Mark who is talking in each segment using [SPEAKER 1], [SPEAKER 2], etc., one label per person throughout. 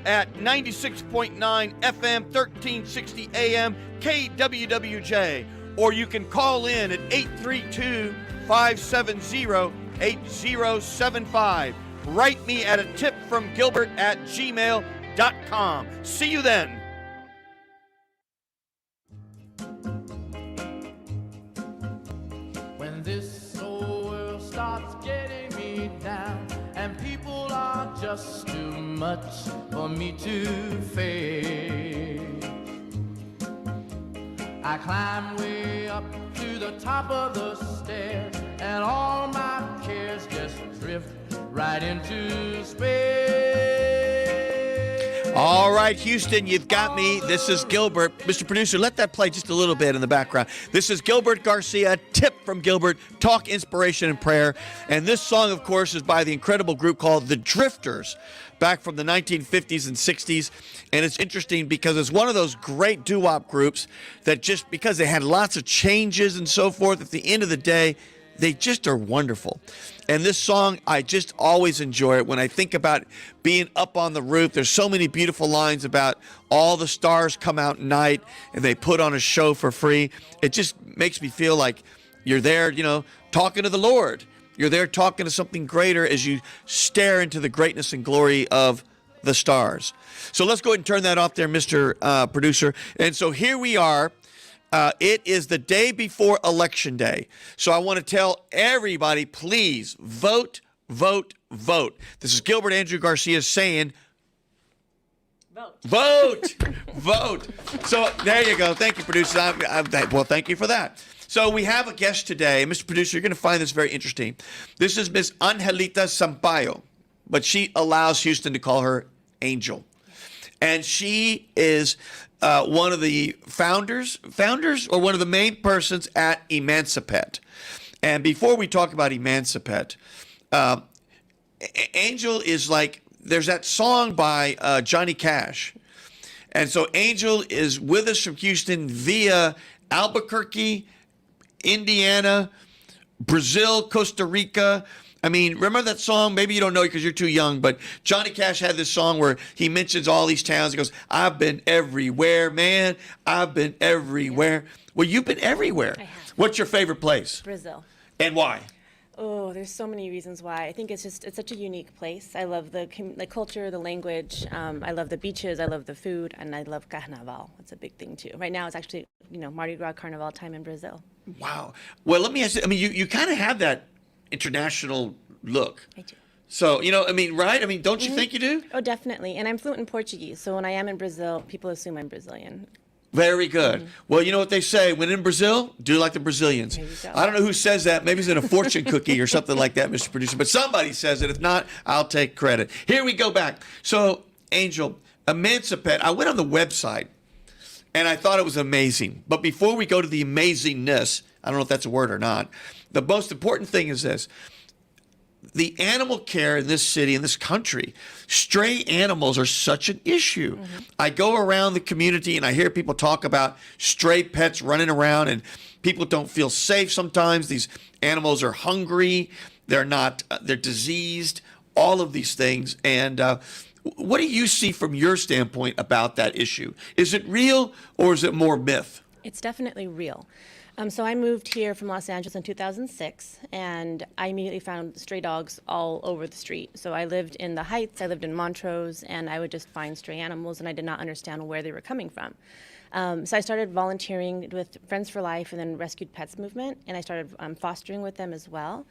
[SPEAKER 1] at 96.9 FM, 1360 AM, KWWJ. Or you can call in at 832-570-8075. Write me at atipfromgilbert@gmail.com. See you then.
[SPEAKER 2] When this old world starts getting me down and people are just too much for me to face, I climb way up to the top of the stairs and all my cares just drift right into space.
[SPEAKER 1] All right, Houston, you've got me. This is Gilbert. Mr. Producer, let that play just a little bit in the background. This is Gilbert Garcia, Tip from Gilbert, Talk Inspiration and Prayer. And this song, of course, is by the incredible group called The Drifters, back from the 1950s and 60s. And it's interesting because it's one of those great doo-wop groups that just because they had lots of changes and so forth, at the end of the day, they just are wonderful. And this song, I just always enjoy it. When I think about being up on the roof, there's so many beautiful lines about all the stars come out at night and they put on a show for free. It just makes me feel like you're there, you know, talking to the Lord. You're there talking to something greater as you stare into the greatness and glory of the stars. So let's go ahead and turn that off there, Mr. Producer. And so here we are. It is the day before Election Day. So I want to tell everybody, please vote, vote, vote. This is Gilbert Andrew Garcia saying, vote, vote. So there you go. Thank you, producer. Well, thank you for that. So we have a guest today. Mr. Producer, you're going to find this very interesting. This is Miss Angelita Sampaio, but she allows Houston to call her Angel. And she is one of the founders or one of the main persons at Emancipet. And before we talk about Emancipet, Angel is like, there's that song by Johnny Cash. And so Angel is with us from Houston via Albuquerque, Indiana, Brazil, Costa Rica. I mean, remember that song? Maybe you don't know it because you're too young, but Johnny Cash had this song where he mentions all these towns. He goes, I've been everywhere, man. I've been everywhere. Yeah. Well, you've been everywhere.
[SPEAKER 3] I have.
[SPEAKER 1] What's your favorite place?
[SPEAKER 3] Brazil.
[SPEAKER 1] And why?
[SPEAKER 3] Oh, there's so many reasons why. I think it's such a unique place. I love the culture, the language. I love the beaches. I love the food, and I love Carnaval. It's a big thing too. Right now, it's actually Mardi Gras Carnival time in Brazil.
[SPEAKER 1] Wow. Well, let me ask you. I mean, you kind of have that international look.
[SPEAKER 3] I do.
[SPEAKER 1] So, I mean, right? I mean, don't you think you do?
[SPEAKER 3] Oh, definitely. And I'm fluent in Portuguese, so when I am in Brazil, people assume I'm Brazilian.
[SPEAKER 1] Very good. Well, you know what they say, when in Brazil, do like the Brazilians.
[SPEAKER 3] There you go.
[SPEAKER 1] I don't know who says that. Maybe it's in a fortune cookie or something like that, Mr. Producer. But somebody says it. If not, I'll take credit. Here we go back. So, Angel, Emancipet, I went on the website, and I thought it was amazing. But before we go to the amazingness, I don't know if that's a word or not, the most important thing is this. The animal care in this city, in this country, stray animals are such an issue. Mm-hmm. I go around the community and I hear people talk about stray pets running around, and people don't feel safe sometimes. These animals are hungry. They're not, they're diseased, all of these things. And what do you see from your standpoint about that issue? Is it real or is it more myth?
[SPEAKER 3] It's definitely real. So I moved here from Los Angeles in 2006, and I immediately found stray dogs all over the street. So I lived in the Heights, I lived in Montrose, and I would just find stray animals, and I did not understand where they were coming from. So I started volunteering with Friends for Life and then Rescued Pets Movement, and I started fostering with them as well,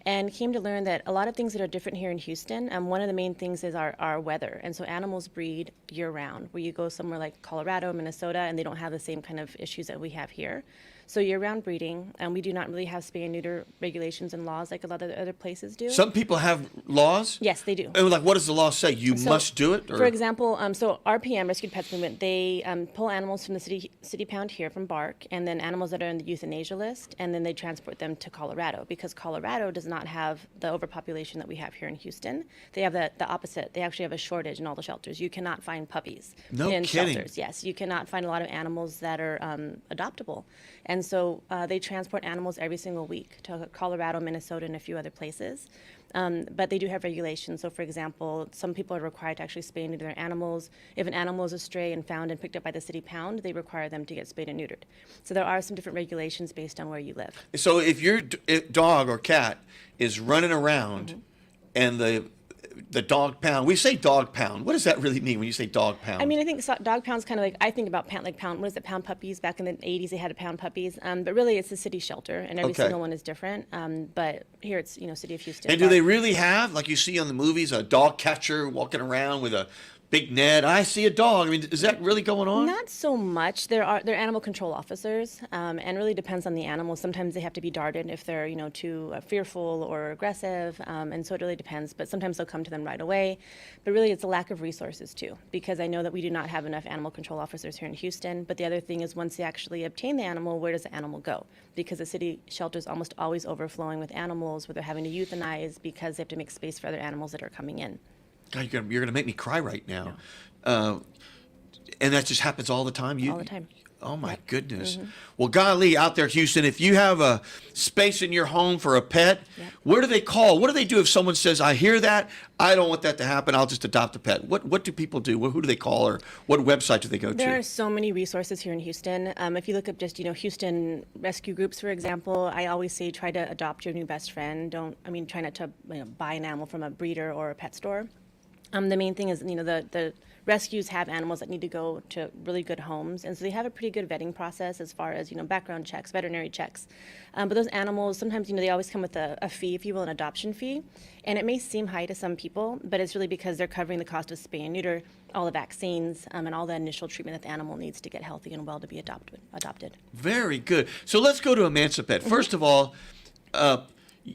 [SPEAKER 3] and came to learn that a lot of things that are different here in Houston, one of the main things is our weather. And so animals breed year-round, where you go somewhere like Colorado, Minnesota, and they don't have the same kind of issues that we have here. So year-round breeding, and we do not really have spay and neuter regulations and laws like a lot of the other places do.
[SPEAKER 1] Some people have laws?
[SPEAKER 3] Yes, they do.
[SPEAKER 1] And like, what does the law say? You must do it? Or?
[SPEAKER 3] For example, so RPM, Rescued Pets Movement, they pull animals from the city pound here from BARC, and then animals that are in the euthanasia list, and then they transport them to Colorado, because Colorado does not have the overpopulation that we have here in Houston. They have the opposite. They actually have a shortage in all the shelters. You cannot find puppies in
[SPEAKER 1] kidding.
[SPEAKER 3] shelters. Yes, you cannot find a lot of animals that are adoptable. And And so they transport animals every single week to Colorado, Minnesota, and a few other places. But they do have regulations. So, for example, some people are required to actually spay and neuter their animals. If an animal is a stray and found and picked up by the city pound, they require them to get spayed and neutered. So there are some different regulations based on where you live.
[SPEAKER 1] So if your dog or cat is running around and the dog pound, we say dog pound. What does that really mean when you say dog pound?
[SPEAKER 3] I mean, I think dog pound's kind of like, I think about pound, what is it, pound puppies? Back in the 80s, they had to pound puppies. But really, it's a city shelter, and every
[SPEAKER 1] Okay.
[SPEAKER 3] single one is different. But here it's, City of Houston.
[SPEAKER 1] And do they really have, like you see on the movies, a dog catcher walking around with a big net? I see a dog. I mean, is that really going on?
[SPEAKER 3] Not so much. They're animal control officers, and really depends on the animal. Sometimes they have to be darted if they're too fearful or aggressive, and so it really depends. But sometimes they'll come to them right away. But really, it's a lack of resources too, because I know that we do not have enough animal control officers here in Houston. But the other thing is, once they actually obtain the animal, where does the animal go? Because the city shelter is almost always overflowing with animals, where they're having to euthanize because they have to make space for other animals that are coming in.
[SPEAKER 1] God, you're gonna make me cry right now. And that just happens all the time?
[SPEAKER 3] All the time.
[SPEAKER 1] Oh, my goodness. Well, golly, out there, Houston, if you have a space in your home for a pet, where do they call? What do they do if someone says, I hear that, I don't want that to happen, I'll just adopt a pet? What do people do? Who do they call, or what website do they go to?
[SPEAKER 3] There are so many resources here in Houston. If you look up just, Houston rescue groups, for example, I always say try to adopt your new best friend. Try not to buy an animal from a breeder or a pet store. The main thing is, the rescues have animals that need to go to really good homes, and so they have a pretty good vetting process as far as, background checks, veterinary checks. But those animals, sometimes, they always come with a fee, if you will, an adoption fee, and it may seem high to some people, but it's really because they're covering the cost of spay and neuter, all the vaccines, and all the initial treatment that the animal needs to get healthy and well to be adopted.
[SPEAKER 1] Very good. So let's go to Emancipet. First of all,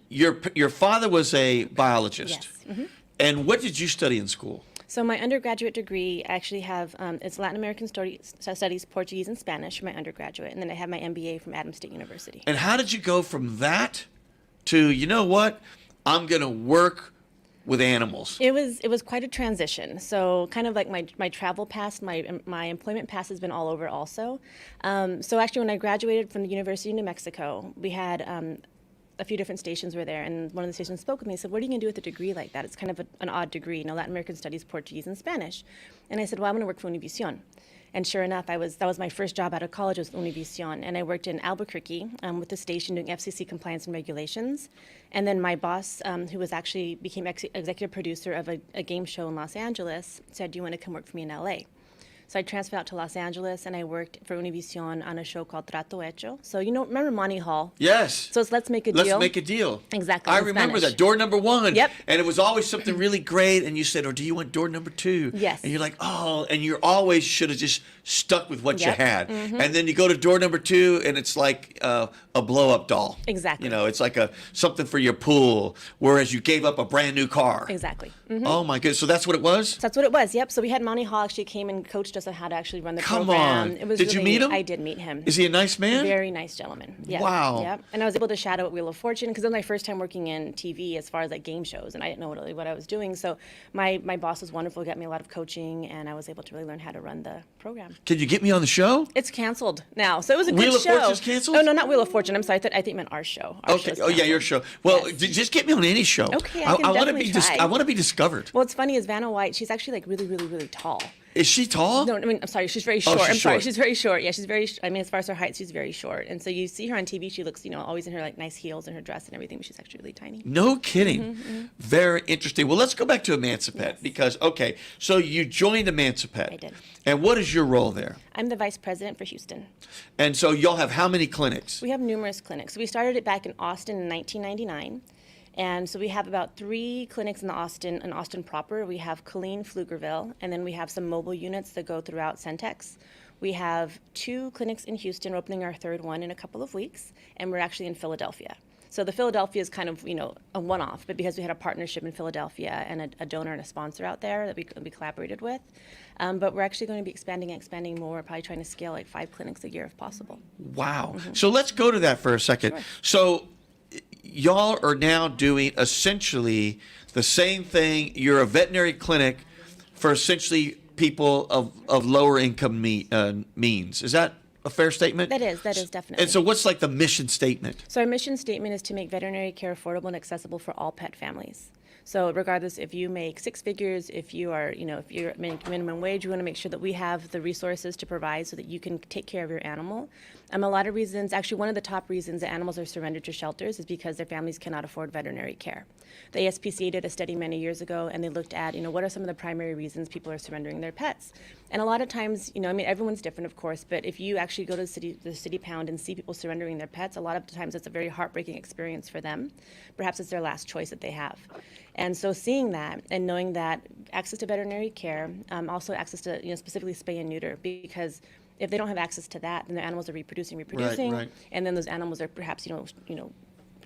[SPEAKER 1] your father was a biologist.
[SPEAKER 3] Yes.
[SPEAKER 1] And what did you study in school?
[SPEAKER 3] So my undergraduate degree, I actually have, it's Latin American Studies, Portuguese, and Spanish for my undergraduate, and then I have my MBA from Adams State University.
[SPEAKER 1] And how did you go from that to, you know what, I'm going to work with animals?
[SPEAKER 3] It was quite a transition. So kind of like my travel past, my employment past has been all over also. So actually when I graduated from the University of New Mexico, we had a few different stations were there, and one of the stations spoke with me and said, what are you going to do with a degree like that? It's kind of an odd degree, Latin American Studies, Portuguese, and Spanish. And I said, well, I'm going to work for Univision. And sure enough, that was my first job out of college, was Univision. And I worked in Albuquerque with the station doing FCC compliance and regulations. And then my boss, who became executive producer of a game show in Los Angeles, said, do you want to come work for me in LA? So I transferred out to Los Angeles, and I worked for Univision on a show called Trato Hecho. So, remember Monty Hall?
[SPEAKER 1] Yes.
[SPEAKER 3] So it's Let's Make a Deal.
[SPEAKER 1] Let's Make a Deal.
[SPEAKER 3] Exactly.
[SPEAKER 1] I
[SPEAKER 3] in
[SPEAKER 1] remember
[SPEAKER 3] Spanish.
[SPEAKER 1] that. Door number one.
[SPEAKER 3] Yep.
[SPEAKER 1] And it was always something really great, and you said, or do you want door number two?
[SPEAKER 3] Yes.
[SPEAKER 1] And you're like, oh, and you always should have just stuck with what
[SPEAKER 3] Yep.
[SPEAKER 1] you had. And then you go to door number two, and it's like a blow-up doll.
[SPEAKER 3] Exactly.
[SPEAKER 1] It's like something for your pool, whereas you gave up a brand new car.
[SPEAKER 3] Exactly.
[SPEAKER 1] Oh, my goodness. So that's what it was?
[SPEAKER 3] So that's what it was, yep. So we had Monty Hall actually came and coached us on how to actually run the
[SPEAKER 1] Come
[SPEAKER 3] program.
[SPEAKER 1] on.
[SPEAKER 3] It was
[SPEAKER 1] Did you
[SPEAKER 3] really
[SPEAKER 1] meet
[SPEAKER 3] neat.
[SPEAKER 1] him?
[SPEAKER 3] I did meet him.
[SPEAKER 1] Is he a nice man?
[SPEAKER 3] Very nice gentleman. Yep.
[SPEAKER 1] Wow.
[SPEAKER 3] Yep. And I was able to shadow at Wheel of Fortune because it was my first time working in TV as far as like game shows, and I didn't know really what I was doing. So my boss was wonderful, got me a lot of coaching, and I was able to really learn how to run the program.
[SPEAKER 1] Can you get me on the show?
[SPEAKER 3] It's canceled now, so it was a
[SPEAKER 1] Wheel
[SPEAKER 3] good
[SPEAKER 1] of
[SPEAKER 3] show.
[SPEAKER 1] Fortune's canceled?
[SPEAKER 3] Oh no, not Wheel of Fortune. I'm sorry. I think you meant our show. Our
[SPEAKER 1] Okay.
[SPEAKER 3] show's
[SPEAKER 1] Oh, yeah, your
[SPEAKER 3] canceled.
[SPEAKER 1] show. Well,
[SPEAKER 3] Yes.
[SPEAKER 1] just get me on any show.
[SPEAKER 3] Okay, I can
[SPEAKER 1] wanna
[SPEAKER 3] definitely try.
[SPEAKER 1] I want to be discovered.
[SPEAKER 3] Well, what's funny is Vanna White. She's actually like really, really, really tall.
[SPEAKER 1] Is she tall?
[SPEAKER 3] No, I mean, I'm sorry, she's very short.
[SPEAKER 1] she's
[SPEAKER 3] I'm sorry,
[SPEAKER 1] short.
[SPEAKER 3] she's very short. Yeah, she's very, I mean, as far as her height, she's very short. And so you see her on TV, she looks, always in her like nice heels and her dress and everything, but she's actually really tiny.
[SPEAKER 1] No kidding. Very interesting. Well, let's go back to Emancipet
[SPEAKER 3] Yes.
[SPEAKER 1] because, okay, so you joined Emancipet.
[SPEAKER 3] I did.
[SPEAKER 1] And what is your role there?
[SPEAKER 3] I'm the vice president for Houston.
[SPEAKER 1] And so y'all have how many clinics?
[SPEAKER 3] We have numerous clinics. So we started it back in Austin in 1999. And so we have about 3 clinics in Austin proper. We have Killeen, Pflugerville, and then we have some mobile units that go throughout Centex. We have 2 clinics in Houston. We're opening our 3rd one in a couple of weeks, and we're actually in Philadelphia. So the Philadelphia is kind of, a one-off, but because we had a partnership in Philadelphia and a donor and a sponsor out there that we collaborated with. But we're actually going to be expanding more. We're probably trying to scale like 5 clinics a year if possible.
[SPEAKER 1] Wow. So let's go to that for a second.
[SPEAKER 3] Sure.
[SPEAKER 1] So y'all are now doing essentially the same thing. You're a veterinary clinic for essentially people of lower income means. Is that a fair statement?
[SPEAKER 3] That is definitely.
[SPEAKER 1] And so what's like the mission statement?
[SPEAKER 3] So our mission statement is to make veterinary care affordable and accessible for all pet families. So regardless if you make six figures, if you are, if you're making minimum wage, we want to make sure that we have the resources to provide so that you can take care of your animal. A lot of reasons, actually one of the top reasons that animals are surrendered to shelters is because their families cannot afford veterinary care. The ASPCA did a study many years ago, and they looked at, what are some of the primary reasons people are surrendering their pets. And a lot of times, everyone's different, of course, but if you actually go to the city pound and see people surrendering their pets, a lot of times it's a very heartbreaking experience for them. Perhaps it's their last choice that they have. And so seeing that and knowing that access to veterinary care, also access to, specifically spay and neuter, because if they don't have access to that, then their animals are reproducing,
[SPEAKER 1] Right.
[SPEAKER 3] and then those animals are perhaps,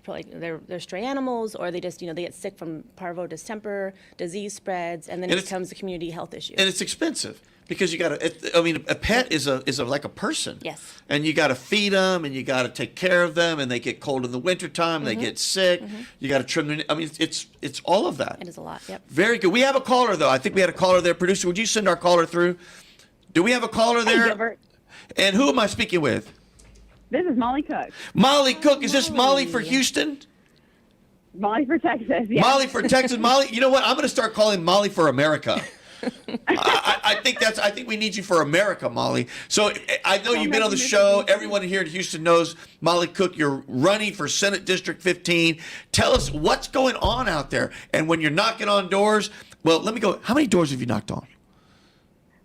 [SPEAKER 3] like they're stray animals, or they just, they get sick from parvo distemper, disease spreads, and then it becomes a community health issue.
[SPEAKER 1] And it's expensive because you got to. A pet is like a person.
[SPEAKER 3] Yes.
[SPEAKER 1] And you got to feed them, and you got to take care of them, and they get cold in the wintertime, they get sick. You got to trim them. It's all of that.
[SPEAKER 3] It is a lot. Yep.
[SPEAKER 1] Very good. We have a caller though. I think we had a caller there. Producer, would you send our caller through? Do we have a caller there?
[SPEAKER 4] Hey, Gilbert.
[SPEAKER 1] And who am I speaking with?
[SPEAKER 4] This is Molly Cook.
[SPEAKER 1] Molly Cook. Is this Molly for Houston?
[SPEAKER 4] Molly for Texas. Yeah.
[SPEAKER 1] Molly for Texas. Molly, you know what? I'm going to start calling Molly for America. I think we need you for America, Molly. So I know you've been on the show. Everyone here in Houston knows Molly Cook. You're running for Senate District 15. Tell us what's going on out there. And when you're knocking on doors, well, let me go. How many doors have you knocked on?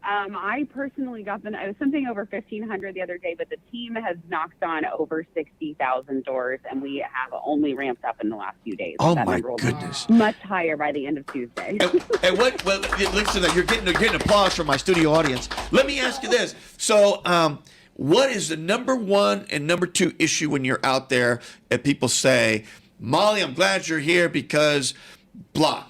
[SPEAKER 4] I personally got it was something over 1,500 the other day, but the team has knocked on over 60,000 doors, and we have only ramped up in the last few days.
[SPEAKER 1] Oh,
[SPEAKER 4] that
[SPEAKER 1] my
[SPEAKER 4] number will be
[SPEAKER 1] goodness.
[SPEAKER 4] much higher by the end of Tuesday.
[SPEAKER 1] And what? Well, listen, you're getting applause from my studio audience. Let me ask you this. So, what is the number one and number two issue when you're out there and people say, Molly, I'm glad you're here because blah?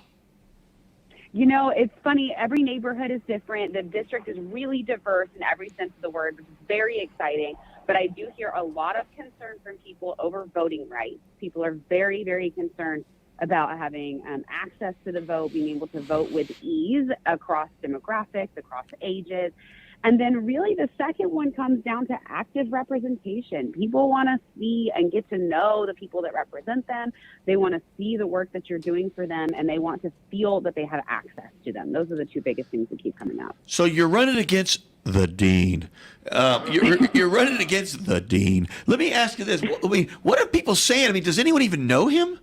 [SPEAKER 4] It's funny. Every neighborhood is different. The district is really diverse in every sense of the word, which is very exciting. But I do hear a lot of concern from people over voting rights. People are very, very concerned about having access to the vote, being able to vote with ease across demographics, across ages. And then really the second one comes down to active representation. People want to see and get to know the people that represent them. They want to see the work that you're doing for them, and they want to feel that they have access to them. Those are the two biggest things that keep coming up.
[SPEAKER 1] So you're running against the dean. You're running against the dean. Let me ask you this. What are people saying? Does anyone even know him?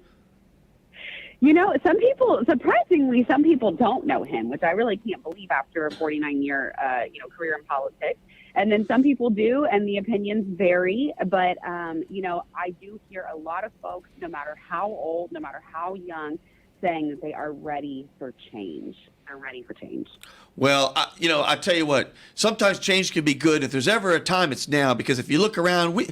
[SPEAKER 4] Some people, surprisingly, some people don't know him, which I really can't believe after a 49-year, career in politics. And then some people do, and the opinions vary. But, I do hear a lot of folks, no matter how old, no matter how young, saying that they are ready for change. They're ready for change.
[SPEAKER 1] Well, I tell you what, sometimes change can be good. If there's ever a time, it's now. Because if you look around, we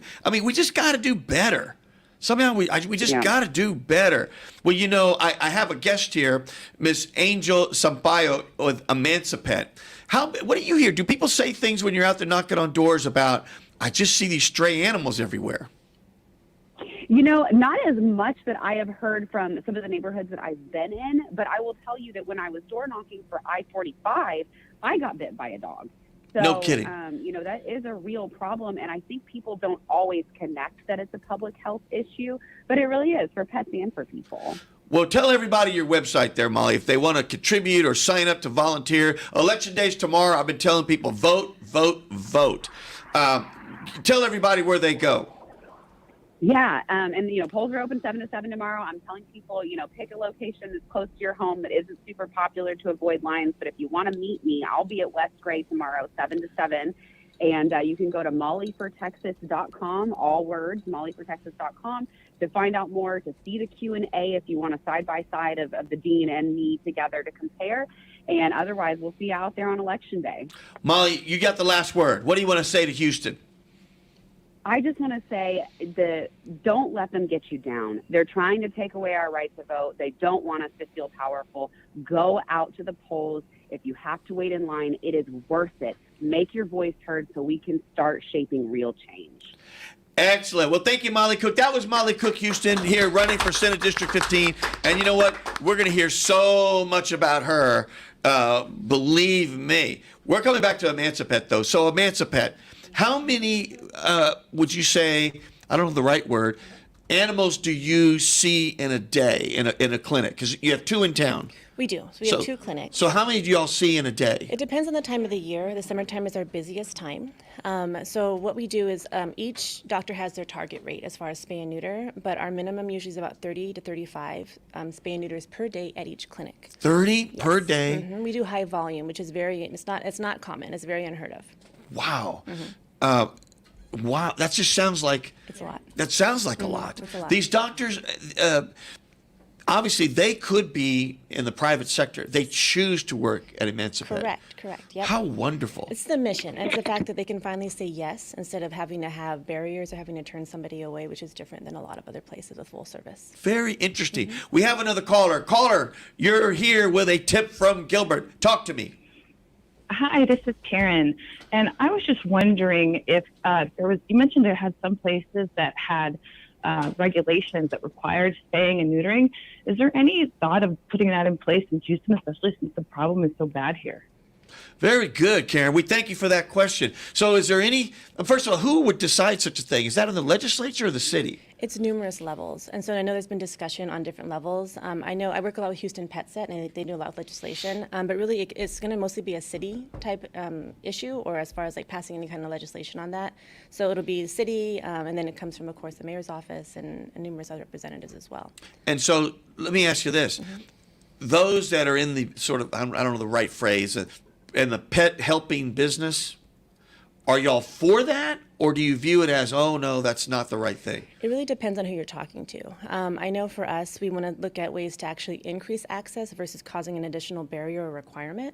[SPEAKER 1] just got to do better. Somehow we just got to do better. Well, I have a guest here, Miss Angel Sampaio with Emancipet. What do you hear? Do people say things when you're out there knocking on doors about, I just see these stray animals everywhere?
[SPEAKER 4] Not as much that I have heard from some of the neighborhoods that I've been in, but I will tell you that when I was door knocking for I-45, I got bit by a dog. So,
[SPEAKER 1] no kidding.
[SPEAKER 4] That is a real problem, and I think people don't always connect that it's a public health issue, but it really is for pets and for people.
[SPEAKER 1] Well, tell everybody your website there, Molly, if they want to contribute or sign up to volunteer. Election day's tomorrow. I've been telling people, vote, vote, vote. Tell everybody where they go.
[SPEAKER 4] Yeah, and polls are open 7 to 7 tomorrow. I'm telling people, pick a location that's close to your home that isn't super popular to avoid lines. But if you want to meet me, I'll be at West Gray tomorrow, 7 to 7. And you can go to mollyfortexas.com, all words, mollyfortexas.com, to find out more, to see the Q&A if you want a side-by-side of the dean and me together to compare. And otherwise, we'll see you out there on Election Day.
[SPEAKER 1] Molly, you got the last word. What do you want to say to Houston?
[SPEAKER 4] I just want to say don't let them get you down. They're trying to take away our right to vote. They don't want us to feel powerful. Go out to the polls. If you have to wait in line, it is worth it. Make your voice heard so we can start shaping real change.
[SPEAKER 1] Excellent. Well, thank you, Molly Cook. That was Molly Cook Houston here running for Senate District 15. And you know what? We're going to hear so much about her. Believe me. We're coming back to Emancipet, though. So, Emancipet, How many would you say? I don't know the right word. Animals do you see in a day in a clinic? Because you have 2 in town.
[SPEAKER 3] We do. So we have 2 clinics.
[SPEAKER 1] So how many do y'all see in a day?
[SPEAKER 3] It depends on the time of the year. The summertime is our busiest time. So what we do is each doctor has their target rate as far as spay and neuter, but our minimum usually is about 30 to 35 spay and neuters per day at each clinic.
[SPEAKER 1] 30 per day?
[SPEAKER 3] Mm-hmm. We do high volume, which is it's not common. It's very unheard of.
[SPEAKER 1] Wow. Wow, that just sounds like
[SPEAKER 3] It's a lot.
[SPEAKER 1] That sounds like a lot.
[SPEAKER 3] It's a lot.
[SPEAKER 1] These doctors, obviously, they could be in the private sector. They choose to work at Emancipate.
[SPEAKER 3] Correct. Yep.
[SPEAKER 1] How wonderful.
[SPEAKER 3] It's the mission. It's the fact that they can finally say yes instead of having to have barriers or having to turn somebody away, which is different than a lot of other places with full service.
[SPEAKER 1] Very interesting. We have another caller. Caller, you're here with a tip from Gilbert. Talk to me.
[SPEAKER 5] Hi, this is Karen, and I was just wondering if you mentioned there had some places that had regulations that required spaying and neutering. Is there any thought of putting that in place in Houston, especially since the problem is so bad here?
[SPEAKER 1] Very good, Karen. We thank you for that question. So is there any, first of all, who would decide such a thing? Is that in the legislature or the city?
[SPEAKER 3] It's numerous levels. And so I know there's been discussion on different levels. I know I work a lot with Houston Pet Set, and they do a lot of legislation. But really, it's going to mostly be a city type issue, or as far as like passing any kind of legislation on that. So it'll be the city, and then it comes from, of course, the mayor's office and numerous other representatives as well.
[SPEAKER 1] And so let me ask you this. Those that are in the sort of, I don't know the right phrase, in the pet helping business, are y'all for that? Or do you view it as, oh, no, that's not the right thing?
[SPEAKER 3] It really depends on who you're talking to. I know for us, we want to look at ways to actually increase access versus causing an additional barrier or requirement.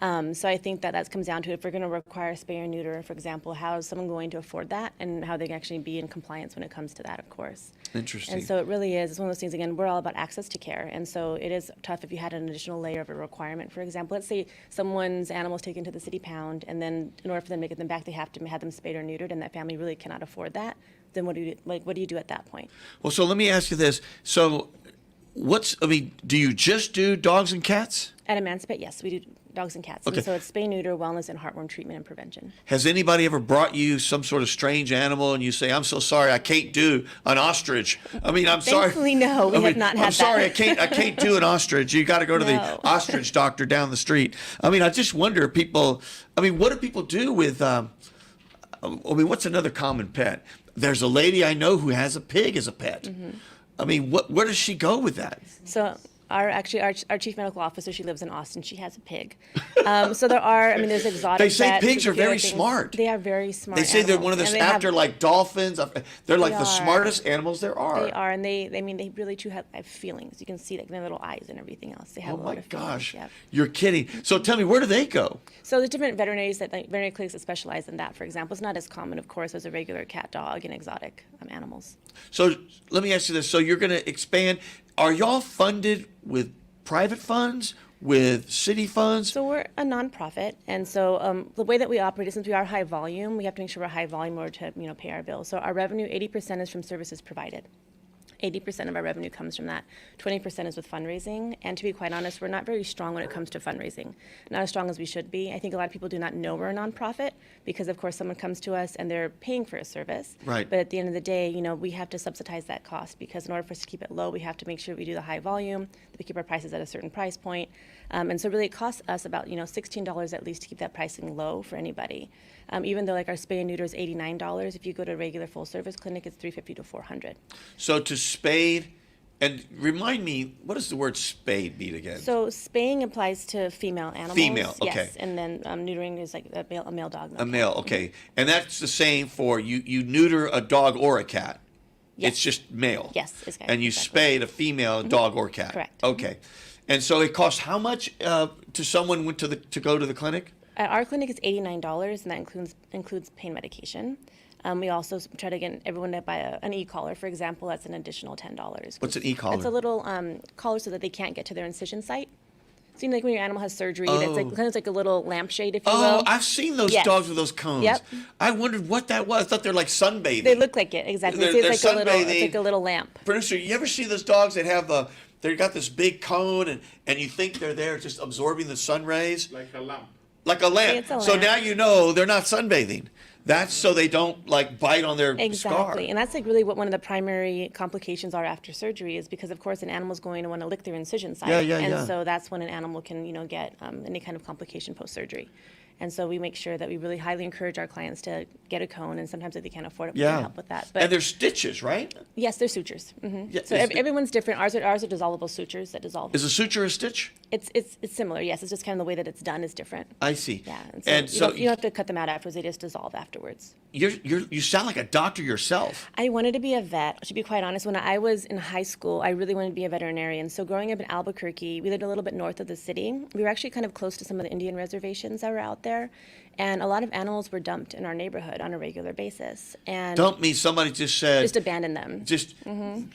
[SPEAKER 3] So I think that comes down to if we're going to require spay or neuter, for example, how is someone going to afford that and how they can actually be in compliance when it comes to that, of course.
[SPEAKER 1] Interesting.
[SPEAKER 3] And so it really is. It's one of those things, again, we're all about access to care. And so it is tough if you had an additional layer of a requirement. For example, let's say someone's animal is taken to the city pound, and then in order for them to get them back, they have to have them spayed or neutered, and that family really cannot afford that. Then what do you do at that point?
[SPEAKER 1] Well, so let me ask you this. So do you just do dogs and cats?
[SPEAKER 3] At Emancipate, yes, we do dogs and cats.
[SPEAKER 1] Okay.
[SPEAKER 3] And so it's spay, neuter, wellness, and heartworm treatment and prevention.
[SPEAKER 1] Has anybody ever brought you some sort of strange animal and you say, I'm so sorry, I can't do an ostrich? I mean, I'm sorry.
[SPEAKER 3] Thankfully, no, we have not had that.
[SPEAKER 1] I'm sorry, I can't do an ostrich. You got to go to the ostrich doctor down the street. I mean, I just wonder, what do people do with, what's another common pet? There's a lady I know who has a pig as a pet. I mean, where does she go with that?
[SPEAKER 3] So our chief medical officer, she lives in Austin. She has a pig. So there's exotic.
[SPEAKER 1] They say
[SPEAKER 3] pets,
[SPEAKER 1] pigs are very smart.
[SPEAKER 3] They are very smart.
[SPEAKER 1] They say they're one of
[SPEAKER 3] animals.
[SPEAKER 1] the,
[SPEAKER 3] And they
[SPEAKER 1] after
[SPEAKER 3] have-
[SPEAKER 1] like dolphins, they're like
[SPEAKER 3] They
[SPEAKER 1] the
[SPEAKER 3] are.
[SPEAKER 1] smartest animals there are.
[SPEAKER 3] They are, and they really do have feelings. You can see like their little eyes and everything else. They have
[SPEAKER 1] Oh
[SPEAKER 3] a lot
[SPEAKER 1] my
[SPEAKER 3] of feelings.
[SPEAKER 1] gosh,
[SPEAKER 3] Yep.
[SPEAKER 1] you're kidding. So tell me, where do they go?
[SPEAKER 3] So there's different veterinary clinics that specialize in that. For example, it's not as common, of course, as a regular cat, dog, and exotic animals.
[SPEAKER 1] So let me ask you this. So you're going to expand. Are y'all funded with private funds, with city funds?
[SPEAKER 3] So we're a nonprofit, and so the way that we operate is since we are high volume, we have to make sure we're high volume in order to pay our bills. So our revenue, 80% is from services provided. 80% of our revenue comes from that. 20% is with fundraising. And to be quite honest, we're not very strong when it comes to fundraising. Not as strong as we should be. I think a lot of people do not know we're a nonprofit because, of course, someone comes to us and they're paying for a service.
[SPEAKER 1] Right.
[SPEAKER 3] But at the end of the day, we have to subsidize that cost because in order for us to keep it low, we have to make sure we do the high volume, that we keep our prices at a certain price point. And so really it costs us about, $16 at least to keep that pricing low for anybody. Even though like our spay and neuter is $89, if you go to a regular full service clinic, it's $350 to $400.
[SPEAKER 1] So to spade, and remind me, what does the word spade mean again?
[SPEAKER 3] So spaying applies to female animals.
[SPEAKER 1] Female, okay.
[SPEAKER 3] Yes, and then neutering is like a male dog.
[SPEAKER 1] A male, okay. And that's the same for you neuter a dog or a cat.
[SPEAKER 3] Yes.
[SPEAKER 1] It's just male.
[SPEAKER 3] Yes, it's
[SPEAKER 1] and you
[SPEAKER 3] exactly.
[SPEAKER 1] spade a female dog or cat.
[SPEAKER 3] Correct.
[SPEAKER 1] Okay. And so it costs how much to someone to go to the clinic?
[SPEAKER 3] At our clinic is $89, and that includes pain medication. We also try to get everyone to buy an e-collar, for example. That's an additional $10.
[SPEAKER 1] What's an e-collar?
[SPEAKER 3] It's a little collar so that they can't get to their incision site. So like when your animal has surgery, it's like kind of like a little lampshade, if you will.
[SPEAKER 1] Oh, I've seen those
[SPEAKER 3] Yes.
[SPEAKER 1] dogs with those cones.
[SPEAKER 3] Yep.
[SPEAKER 1] I wondered what that was. I thought they're like sunbathing.
[SPEAKER 3] They look like it, exactly.
[SPEAKER 1] They're
[SPEAKER 3] It's like a little lamp.
[SPEAKER 1] Producer, you ever see those dogs that have they've got this big cone and you think they're there just absorbing the sun rays?
[SPEAKER 6] Like a lamp.
[SPEAKER 1] Like a lamp.
[SPEAKER 3] It's a
[SPEAKER 1] So
[SPEAKER 3] lamp.
[SPEAKER 1] now you know they're not sunbathing. That's so they don't like bite on their scar.
[SPEAKER 3] Exactly. And that's like really what one of the primary complications are after surgery is because, of course, an animal's going to want to lick their incision site. And so that's when an animal can, get any kind of complication post-surgery. And so we make sure that we really highly encourage our clients to get a cone, and sometimes if they can't afford it, we can help with that. But
[SPEAKER 1] and there's stitches, right?
[SPEAKER 3] yes, they're sutures.
[SPEAKER 1] Yeah,
[SPEAKER 3] So everyone's different. Ours are dissolvable sutures that dissolve.
[SPEAKER 1] Is a suture a stitch?
[SPEAKER 3] It's similar, yes. It's just kind of the way that it's done is different.
[SPEAKER 1] I see.
[SPEAKER 3] Yeah,
[SPEAKER 1] And so
[SPEAKER 3] you don't have to cut them out afterwards; they just dissolve afterwards.
[SPEAKER 1] you sound like a doctor yourself.
[SPEAKER 3] I wanted to be a vet. To be quite honest, when I was in high school, I really wanted to be a veterinarian. So growing up in Albuquerque, we lived a little bit north of the city. We were actually kind of close to some of the Indian reservations that were out there, and a lot of animals were dumped in our neighborhood on a regular basis. And
[SPEAKER 1] Dump means somebody just said,
[SPEAKER 3] just abandon them.
[SPEAKER 1] just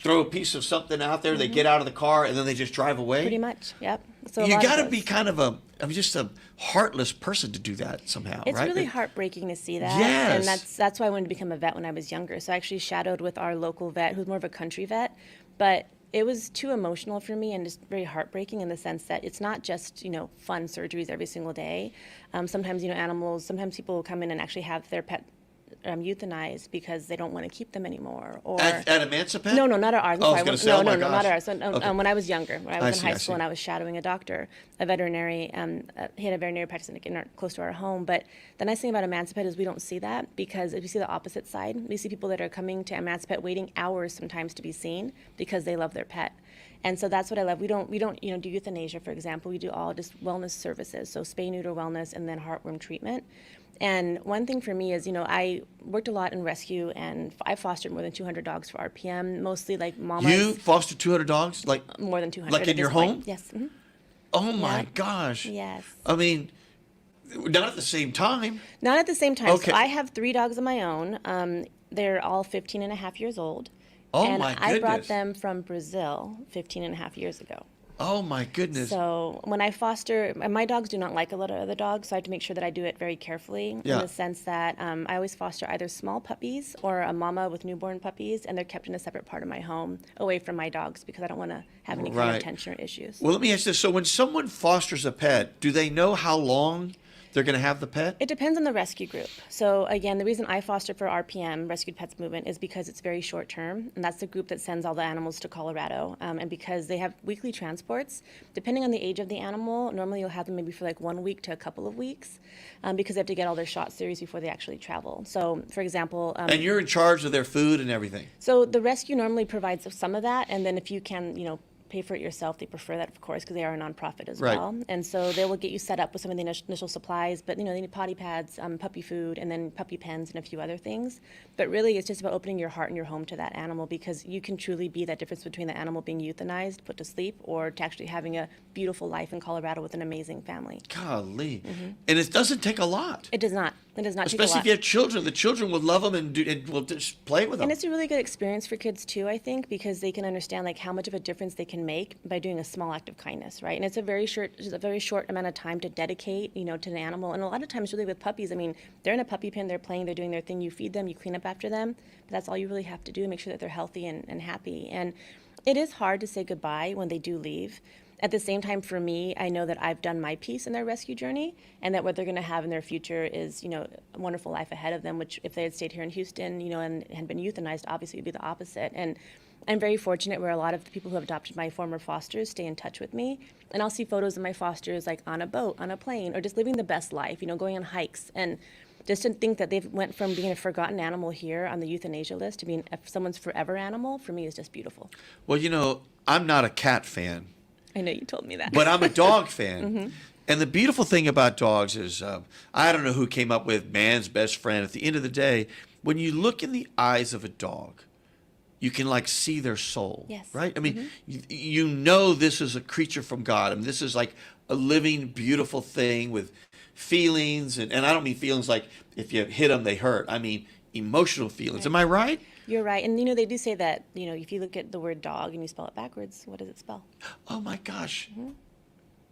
[SPEAKER 1] throw a piece of something out there. They get out of the car and then they just drive away.
[SPEAKER 3] Pretty much, yep. So
[SPEAKER 1] You got to be kind of just a heartless person to do that somehow,
[SPEAKER 3] It's
[SPEAKER 1] right?
[SPEAKER 3] really heartbreaking to see that.
[SPEAKER 1] Yes.
[SPEAKER 3] And that's why I wanted to become a vet when I was younger. So I actually shadowed with our local vet, who's more of a country vet. But it was too emotional for me and just very heartbreaking in the sense that it's not just, fun surgeries every single day. Sometimes, sometimes people will come in and actually have their pet euthanized because they don't want to keep them anymore. Or
[SPEAKER 1] At Emancipate?
[SPEAKER 3] No, not at ours.
[SPEAKER 1] Oh, I was gonna say, oh my
[SPEAKER 3] no, not
[SPEAKER 1] gosh.
[SPEAKER 3] ours. So,
[SPEAKER 1] Okay.
[SPEAKER 3] when I was younger, when I was in high
[SPEAKER 1] I
[SPEAKER 3] school
[SPEAKER 1] see.
[SPEAKER 3] and I was shadowing a doctor, a veterinary, he had a veterinary practice close to our home. But the nice thing about Emancipate is we don't see that because if you see the opposite side, we see people that are coming to Emancipate waiting hours sometimes to be seen because they love their pet. And so that's what I love. We don't do euthanasia, for example. We do all just wellness services, so spay, neuter wellness, and then heartworm treatment. And one thing for me is, I worked a lot in rescue, and I fostered more than 200 dogs for RPM, mostly like mamas.
[SPEAKER 1] You fostered 200 dogs? Like
[SPEAKER 3] More than 200.
[SPEAKER 1] Like in
[SPEAKER 3] at
[SPEAKER 1] your
[SPEAKER 3] this point.
[SPEAKER 1] home?
[SPEAKER 3] Yes. Mhm.
[SPEAKER 1] Oh my
[SPEAKER 3] Yeah.
[SPEAKER 1] gosh.
[SPEAKER 3] Yes.
[SPEAKER 1] I mean, not at the same time.
[SPEAKER 3] Not at the same time.
[SPEAKER 1] Okay.
[SPEAKER 3] So I have 3 dogs of my own. They're all 15 and a half years old.
[SPEAKER 1] Oh,
[SPEAKER 3] and
[SPEAKER 1] my
[SPEAKER 3] I brought
[SPEAKER 1] goodness.
[SPEAKER 3] them from Brazil 15 and a half years ago.
[SPEAKER 1] Oh my goodness.
[SPEAKER 3] So when I foster, my dogs do not like a lot of other dogs, so I have to make sure that I do it very carefully in
[SPEAKER 1] Yeah.
[SPEAKER 3] the sense that I always foster either small puppies or a mama with newborn puppies, and they're kept in a separate part of my home away from my dogs because I don't want to have any kind
[SPEAKER 1] Right.
[SPEAKER 3] of tension or issues.
[SPEAKER 1] Well, let me ask this. So when someone fosters a pet, do they know how long they're going to have the pet?
[SPEAKER 3] It depends on the rescue group. So again, the reason I foster for RPM, Rescued Pets Movement, is because it's very short term, and that's the group that sends all the animals to Colorado. And because they have weekly transports, depending on the age of the animal, normally you'll have them maybe for like 1 week to a couple of weeks, because they have to get all their shot series before they actually travel. So, for example,
[SPEAKER 1] And you're in charge of their food and everything.
[SPEAKER 3] so the rescue normally provides some of that, and then if you can, pay for it yourself, they prefer that, of course, because they are a nonprofit as
[SPEAKER 1] Right.
[SPEAKER 3] well. And so they will get you set up with some of the initial supplies, but they need potty pads, puppy food, and then puppy pens and a few other things. But really, it's just about opening your heart and your home to that animal, because you can truly be that difference between the animal being euthanized, put to sleep, or to actually having a beautiful life in Colorado with an amazing family.
[SPEAKER 1] Golly. And it doesn't take a lot.
[SPEAKER 3] It does not. It does not take a
[SPEAKER 1] Especially
[SPEAKER 3] lot.
[SPEAKER 1] if you have children. The children will love them and will just play with them.
[SPEAKER 3] And it's a really good experience for kids too, I think, because they can understand like how much of a difference they can make by doing a small act of kindness, right? And it's a very short amount of time to dedicate, to an animal. And a lot of times, really with puppies, I mean, they're in a puppy pen, they're playing, they're doing their thing. You feed them, you clean up after them, but that's all you really have to do, make sure that they're healthy and happy. And it is hard to say goodbye when they do leave. At the same time, for me, I know that I've done my piece in their rescue journey, and that what they're going to have in their future is, a wonderful life ahead of them, which if they had stayed here in Houston, and had been euthanized, obviously it would be the opposite. And I'm very fortunate where a lot of the people who have adopted my former fosters stay in touch with me. And I'll see photos of my fosters like on a boat, on a plane, or just living the best life, going on hikes. And just to think that they've went from being a forgotten animal here on the euthanasia list to being someone's forever animal, for me is just beautiful.
[SPEAKER 1] Well, I'm not a cat fan.
[SPEAKER 3] I know you told me that.
[SPEAKER 1] But I'm a dog fan. And the beautiful thing about dogs is, I don't know who came up with man's best friend. At the end of the day, when you look in the eyes of a dog, you can like see their soul,
[SPEAKER 3] Yes.
[SPEAKER 1] right? I mean, you know this is a creature from God. I mean, this is like a living, beautiful thing with feelings. And I don't mean feelings like if you hit them, they hurt. I mean emotional feelings. Am I right?
[SPEAKER 3] You're right. And, they do say that, if you look at the word dog and you spell it backwards, what does it spell?
[SPEAKER 1] Oh, my gosh.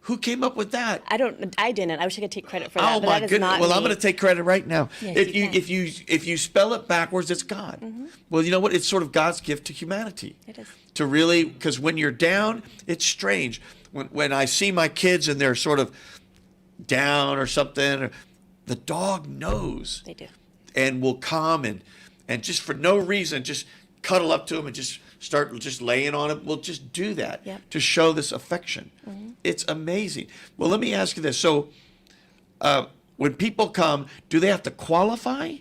[SPEAKER 1] Who came up with that?
[SPEAKER 3] I didn't. I wish I could take credit for that.
[SPEAKER 1] Oh
[SPEAKER 3] but
[SPEAKER 1] my
[SPEAKER 3] that is
[SPEAKER 1] goodness!
[SPEAKER 3] not
[SPEAKER 1] Well,
[SPEAKER 3] me.
[SPEAKER 1] I'm going to take credit right now.
[SPEAKER 3] Yes,
[SPEAKER 1] if
[SPEAKER 3] you
[SPEAKER 1] you
[SPEAKER 3] can.
[SPEAKER 1] if you spell it backwards, it's God. Well, you know what? It's sort of God's gift to humanity.
[SPEAKER 3] It is.
[SPEAKER 1] To really, because when you're down, it's strange. When I see my kids and they're sort of down or something, the dog knows.
[SPEAKER 3] They do.
[SPEAKER 1] and will come and just for no reason, just cuddle up to him and just start just laying on him. We'll just do that to show this affection. It's amazing. Well, let me ask you this. So when people come, do they have to qualify,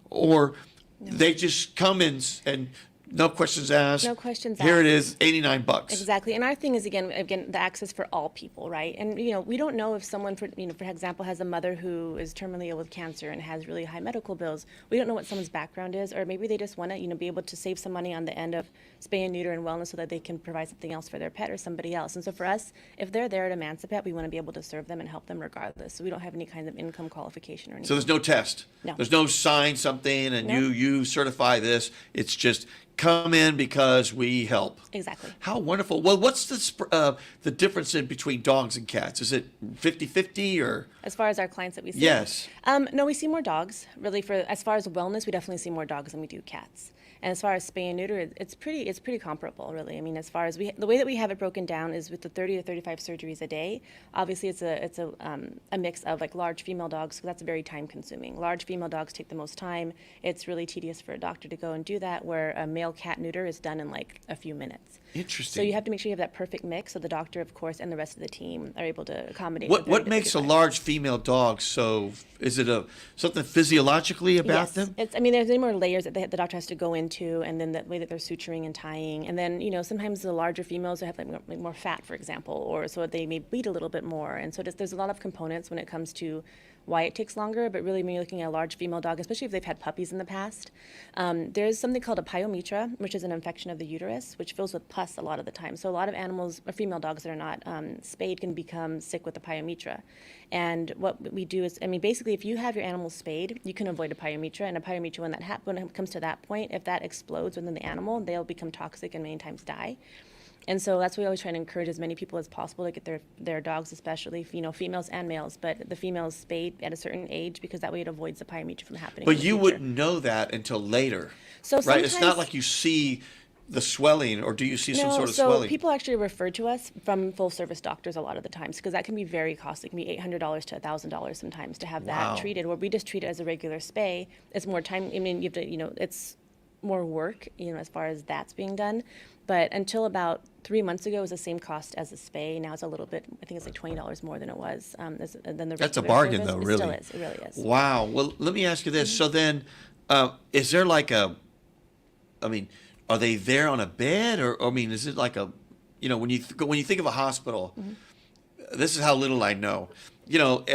[SPEAKER 1] or they just come in and no questions asked?
[SPEAKER 3] No questions
[SPEAKER 1] Here
[SPEAKER 3] asked.
[SPEAKER 1] it is, $89.
[SPEAKER 3] Exactly. And our thing is, again, the access for all people, right? And, we don't know if someone, for example, has a mother who is terminally ill with cancer and has really high medical bills. We don't know what someone's background is, or maybe they just want to, be able to save some money on the end of spay and neuter and wellness so that they can provide something else for their pet or somebody else. And so for us, if they're there at Emancipet, we want to be able to serve them and help them regardless. So we don't have any kind of income qualification or anything.
[SPEAKER 1] So there's no test.
[SPEAKER 3] No.
[SPEAKER 1] There's no sign something and
[SPEAKER 3] No.
[SPEAKER 1] you certify this. It's just come in because we help.
[SPEAKER 3] Exactly.
[SPEAKER 1] How wonderful. Well, what's the difference in between dogs and cats? Is it 50-50 or?
[SPEAKER 3] As far as our clients that we see?
[SPEAKER 1] Yes.
[SPEAKER 3] No, we see more dogs. Really, as far as wellness, we definitely see more dogs than we do cats. And as far as spay and neuter, it's pretty comparable, really. I mean, as far as the way that we have it broken down is with the 30 to 35 surgeries a day. Obviously, it's a mix of like large female dogs, because that's very time consuming. Large female dogs take the most time. It's really tedious for a doctor to go and do that, where a male cat neuter is done in like a few minutes.
[SPEAKER 1] Interesting.
[SPEAKER 3] So you have to make sure you have that perfect mix, so the doctor, of course, and the rest of the team are able to accommodate.
[SPEAKER 1] What makes a large female dog so? Is it something physiologically about them?
[SPEAKER 3] There's many more layers that the doctor has to go into, and then the way that they're suturing and tying, and then sometimes the larger females have like more fat, for example, or so they may bleed a little bit more, and so there's a lot of components when it comes to why it takes longer. But really, when you're looking at a large female dog, especially if they've had puppies in the past, there's something called a pyometra, which is an infection of the uterus, which fills with pus a lot of the time. So a lot of animals, or female dogs that are not spayed, can become sick with the pyometra. And what we do is, basically, if you have your animal spayed, you can avoid a pyometra. And a pyometra, when it comes to that point, if that explodes within the animal, they'll become toxic and many times die. And so that's why we always try to encourage as many people as possible to get their dogs, especially females and males, but the females spayed at a certain age, because that way it avoids the pyometra from happening.
[SPEAKER 1] But you wouldn't know that until later,
[SPEAKER 3] so
[SPEAKER 1] right? It's not like you see the swelling, or do you see some sort of swelling?
[SPEAKER 3] So people actually refer to us from full-service doctors a lot of the times, because that can be very costly. It can be $800 to $1,000 sometimes to have that treated, where we just treat it as a regular spay. It's more time. You have to, it's more work, as far as that's being done. But until about 3 months ago, it was the same cost as a spay. Now it's a little bit, I think it's like $20 more than it was. Than the
[SPEAKER 1] That's a
[SPEAKER 3] regular
[SPEAKER 1] bargain,
[SPEAKER 3] service.
[SPEAKER 1] though,
[SPEAKER 3] It
[SPEAKER 1] really.
[SPEAKER 3] still is. It really is.
[SPEAKER 1] Wow. Well, let me ask you this. So then, is there like are they there on a bed, or is it like when you think of a hospital, this is how little I know. You go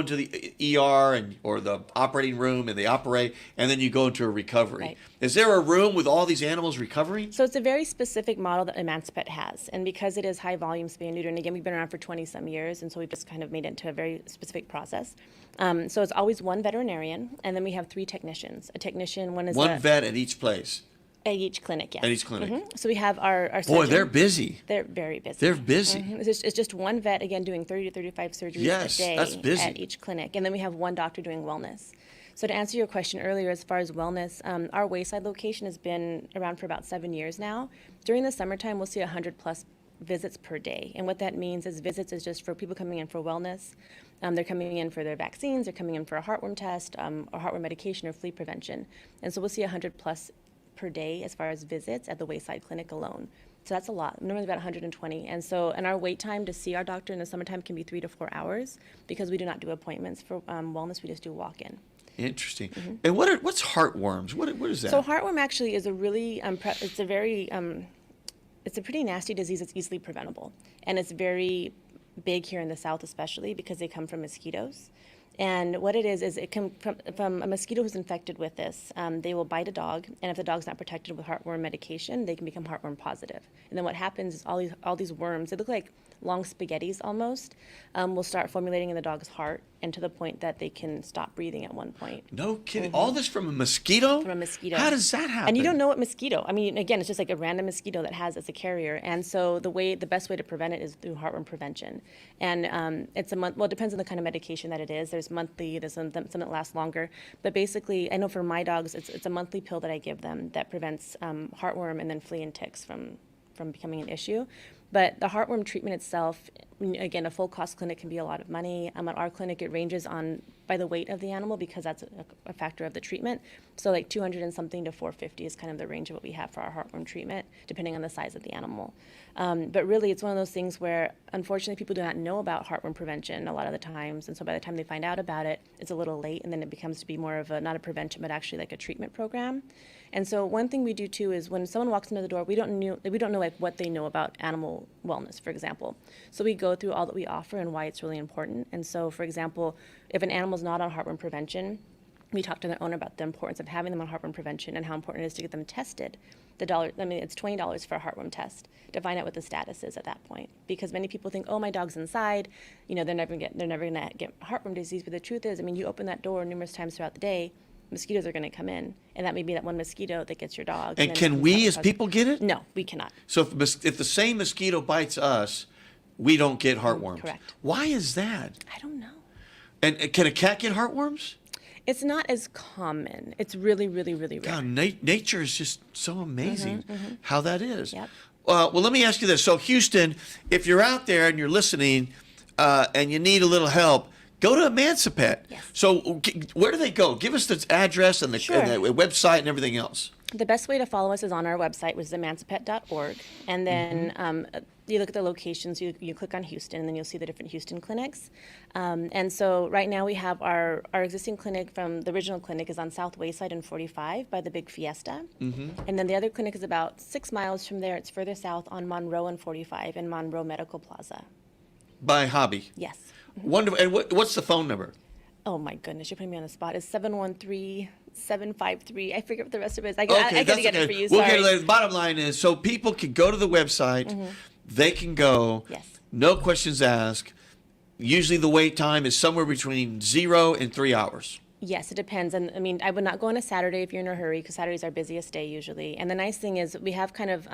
[SPEAKER 1] into the ER or the operating room, and they operate, and then you go into a recovery.
[SPEAKER 3] Right.
[SPEAKER 1] Is there a room with all these animals recovering?
[SPEAKER 3] So it's a very specific model that Emancipet has. And because it is high volume spay and neuter, and again, we've been around for 20 some years, and so we've just kind of made it into a very specific process. So it's always one veterinarian, and then we have 3 technicians. A technician, one
[SPEAKER 1] vet at each place.
[SPEAKER 3] At each clinic, yes.
[SPEAKER 1] At each clinic.
[SPEAKER 3] So we have our
[SPEAKER 1] Boy,
[SPEAKER 3] surgeon.
[SPEAKER 1] they're busy.
[SPEAKER 3] They're very busy.
[SPEAKER 1] They're busy.
[SPEAKER 3] It's just one vet, again, doing 30 to 35 surgeries
[SPEAKER 1] Yes,
[SPEAKER 3] a day
[SPEAKER 1] that's busy.
[SPEAKER 3] at each clinic. And then we have one doctor doing wellness. So to answer your question earlier, as far as wellness, our Wayside location has been around for about 7 years now. During the summertime, we'll see 100 plus visits per day. And what that means is visits is just for people coming in for wellness. They're coming in for their vaccines, they're coming in for a heartworm test, or heartworm medication, or flea prevention. And so we'll see 100 plus per day as far as visits at the Wayside Clinic alone. So that's a lot. Normally about 120. And our wait time to see our doctor in the summertime can be 3 to 4 hours, because we do not do appointments for wellness. We just do walk-in.
[SPEAKER 1] Interesting. And what's heartworms? What is that?
[SPEAKER 3] So heartworm actually is a really, it's a pretty nasty disease. It's easily preventable. And it's very big here in the South, especially because they come from mosquitoes. And what it is it comes from a mosquito who's infected with this. They will bite a dog, and if the dog's not protected with heartworm medication, they can become heartworm positive. And then what happens is all these worms, they look like long spaghettis almost, will start formulating in the dog's heart, and to the point that they can stop breathing at one point.
[SPEAKER 1] No kidding. All this from a mosquito?
[SPEAKER 3] From a mosquito.
[SPEAKER 1] How does that happen?
[SPEAKER 3] And you don't know what mosquito. Again, it's just like a random mosquito that has as a carrier. And so the best way to prevent it is through heartworm prevention. And it's a month. Well, it depends on the kind of medication that it is. There's monthly. There's some that last longer. But basically, I know for my dogs, it's a monthly pill that I give them that prevents heartworm and then flea and ticks from becoming an issue. But the heartworm treatment itself, again, a full cost clinic can be a lot of money. At our clinic, it ranges on by the weight of the animal because that's a factor of the treatment. So like 200 and something to 450 is kind of the range of what we have for our heartworm treatment, depending on the size of the animal. But really, it's one of those things where, unfortunately, people do not know about heartworm prevention a lot of the times. And so by the time they find out about it, it's a little late, and then it becomes to be more of not a prevention, but actually like a treatment program. And so one thing we do too is when someone walks into the door, we don't know like what they know about animal wellness, for example. So we go through all that we offer and why it's really important. And so, for example, if an animal's not on heartworm prevention, we talk to their owner about the importance of having them on heartworm prevention and how important it is to get them tested. It's $20 for a heartworm test to find out what the status is at that point. Because many people think, oh, my dog's inside, they're never gonna get heartworm disease. But the truth is, you open that door numerous times throughout the day, mosquitoes are going to come in, and that may be that one mosquito that gets your dog.
[SPEAKER 1] And can we as people get it?
[SPEAKER 3] No, we cannot.
[SPEAKER 1] So if the same mosquito bites us, we don't get heartworms.
[SPEAKER 3] Correct.
[SPEAKER 1] Why is that?
[SPEAKER 3] I don't know.
[SPEAKER 1] And can a cat get heartworms?
[SPEAKER 3] It's not as common. It's really, really, really rare.
[SPEAKER 1] God, nature is just so amazing how that is.
[SPEAKER 3] Yep.
[SPEAKER 1] Well, let me ask you this. So Houston, if you're out there and you're listening and you need a little help, go to Emancipet.
[SPEAKER 3] Yes.
[SPEAKER 1] So where do they go? Give us the address and the website and everything else.
[SPEAKER 3] The best way to follow us is on our website, which is emancipet.org. And then you look at the locations, you click on Houston, and then you'll see the different Houston clinics. And so right now we have our existing clinic from the original clinic is on South Wayside and 45 by the big Fiesta. And then the other clinic is about 6 miles from there. It's further south on Monroe and 45 in Monroe Medical Plaza.
[SPEAKER 1] By Hobby.
[SPEAKER 3] Yes.
[SPEAKER 1] Wonderful. And what's the phone number?
[SPEAKER 3] Oh my goodness, you're putting me on the spot. It's 713-753. I forget what the rest of it is. I
[SPEAKER 1] Okay,
[SPEAKER 3] gotta
[SPEAKER 1] that's
[SPEAKER 3] get
[SPEAKER 1] okay.
[SPEAKER 3] it for you.
[SPEAKER 1] We'll
[SPEAKER 3] Sorry.
[SPEAKER 1] get it later. The bottom line is, so people can go to the website. They can go.
[SPEAKER 3] Yes.
[SPEAKER 1] No questions asked. Usually the wait time is somewhere between 0 and 3 hours.
[SPEAKER 3] Yes, it depends. And I would not go on a Saturday if you're in a hurry, because Saturday's our busiest day usually. And the nice thing is we have kind of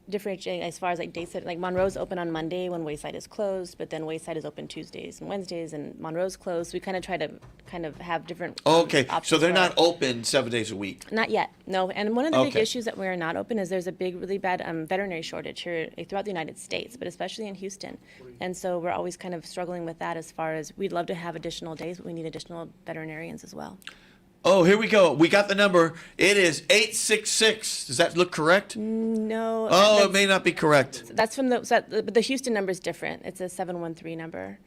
[SPEAKER 3] differentiate as far as like dates that like Monroe's open on Monday when Wayside is closed, but then Wayside is open Tuesdays and Wednesdays, and Monroe's closed. We kind of try to have different
[SPEAKER 1] Okay,
[SPEAKER 3] options
[SPEAKER 1] so they're
[SPEAKER 3] for
[SPEAKER 1] not open 7 days a week.
[SPEAKER 3] Not yet, no. And one of the big
[SPEAKER 1] Okay.
[SPEAKER 3] issues that we're not open is there's a big, really bad veterinary shortage here throughout the United States, but especially in Houston. And so we're always kind of struggling with that as far as we'd love to have additional days, but we need additional veterinarians as well.
[SPEAKER 1] Oh, here we go. We got the number. It is 866. Does that look correct?
[SPEAKER 3] No.
[SPEAKER 1] Oh, it may not be correct.
[SPEAKER 3] That's from but the Houston number is different. It's a 713 number.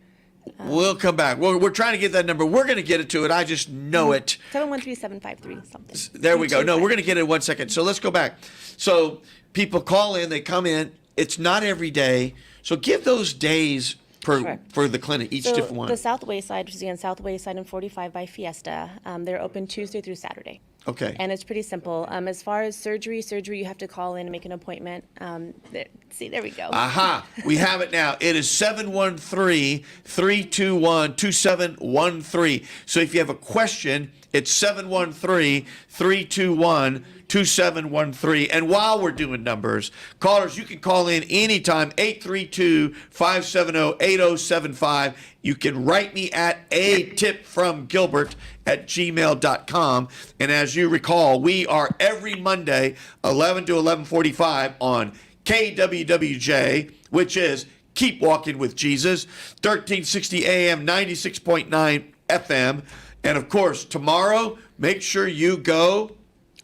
[SPEAKER 1] We'll come back. We're trying to get that number. We're going to get it to it. I just know it.
[SPEAKER 3] 713-753 something.
[SPEAKER 1] There we go. No, we're going to get it in 1 second. So let's go back. So people call in, they come in. It's not every day. So give those days
[SPEAKER 3] Sure.
[SPEAKER 1] for the clinic, each different one.
[SPEAKER 3] The South Wayside, which is again South Wayside and 45 by Fiesta, they're open Tuesday through Saturday.
[SPEAKER 1] Okay.
[SPEAKER 3] And it's pretty simple. As far as surgery, you have to call in and make an appointment. There we go.
[SPEAKER 1] Aha, we have it now. It is 713-321-2713. So if you have a question, it's 713-321-2713. And while we're doing numbers, callers, you can call in anytime, 832-570-8075. You can write me at atipfromgilbert@gmail.com. And as you recall, we are every Monday, 11 to 11:45 on KWWJ, which is Keep Walking with Jesus, 1360 AM, 96.9 FM. And of course, tomorrow, make sure you go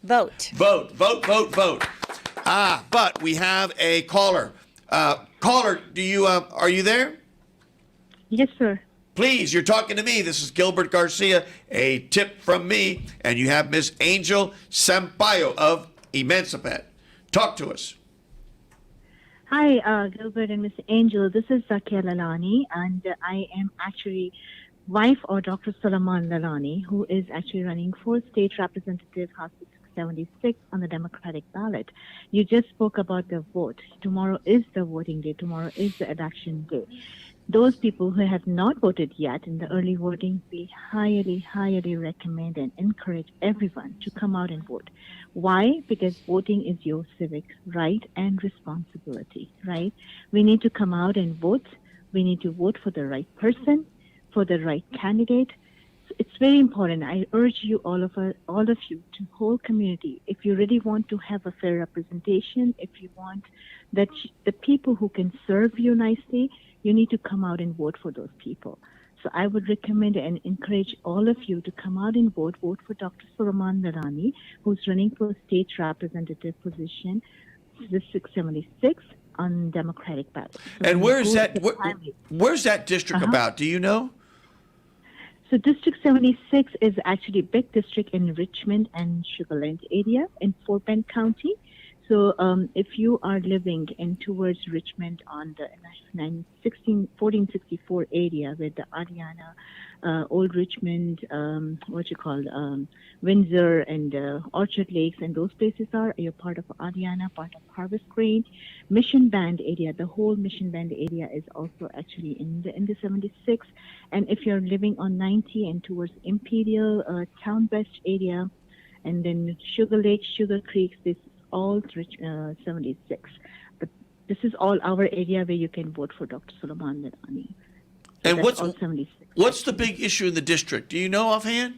[SPEAKER 3] Vote.
[SPEAKER 1] vote. But we have a caller. Caller, are you there?
[SPEAKER 6] Yes, sir.
[SPEAKER 1] Please, you're talking to me. This is Gilbert Garcia, a tip from me, and you have Miss Angel Sampaio of Emancipet. Talk to us.
[SPEAKER 6] Hi, Gilbert and Miss Angel. This is Zakia Lalani, and I am actually wife of Dr. Solomon Lalani, who is actually running for State Representative House 676 on the Democratic ballot. You just spoke about the vote. Tomorrow is the voting day. Tomorrow is the election day. Those people who have not voted yet in the early voting, we highly, highly recommend and encourage everyone to come out and vote. Why? Because voting is your civic right and responsibility, right? We need to come out and vote. We need to vote for the right person, for the right candidate, it's very important. I urge you, all of you, to whole community. If you really want to have a fair representation, if you want that the people who can serve you nicely, you need to come out and vote for those people. So I would recommend and encourage all of you to come out and vote. Vote for Dr. Sulaiman Lalani, who's running for state representative position, District 76 on Democratic ballot. So
[SPEAKER 1] And where's that?
[SPEAKER 6] go to the primary.
[SPEAKER 1] Where's that district about? Do you know?
[SPEAKER 6] So District 76 is actually a big district in Richmond and Sugar Land area in Fort Bend County. So if you are living in towards Richmond on the 1464 area with the Adiana, Old Richmond, Windsor and Orchard Lakes, and those places you're part of Adiana, part of Harvest Grain, Mission Band area. The whole Mission Band area is also actually in the 76. And if you're living on 90 and towards Imperial, Town West area, and then Sugar Lake, Sugar Creek, this is all 76. But this is all our area where you can vote for Dr. Sulaiman Lalani.
[SPEAKER 1] And
[SPEAKER 6] that's all 76.
[SPEAKER 1] what's the big issue in the district? Do you know offhand?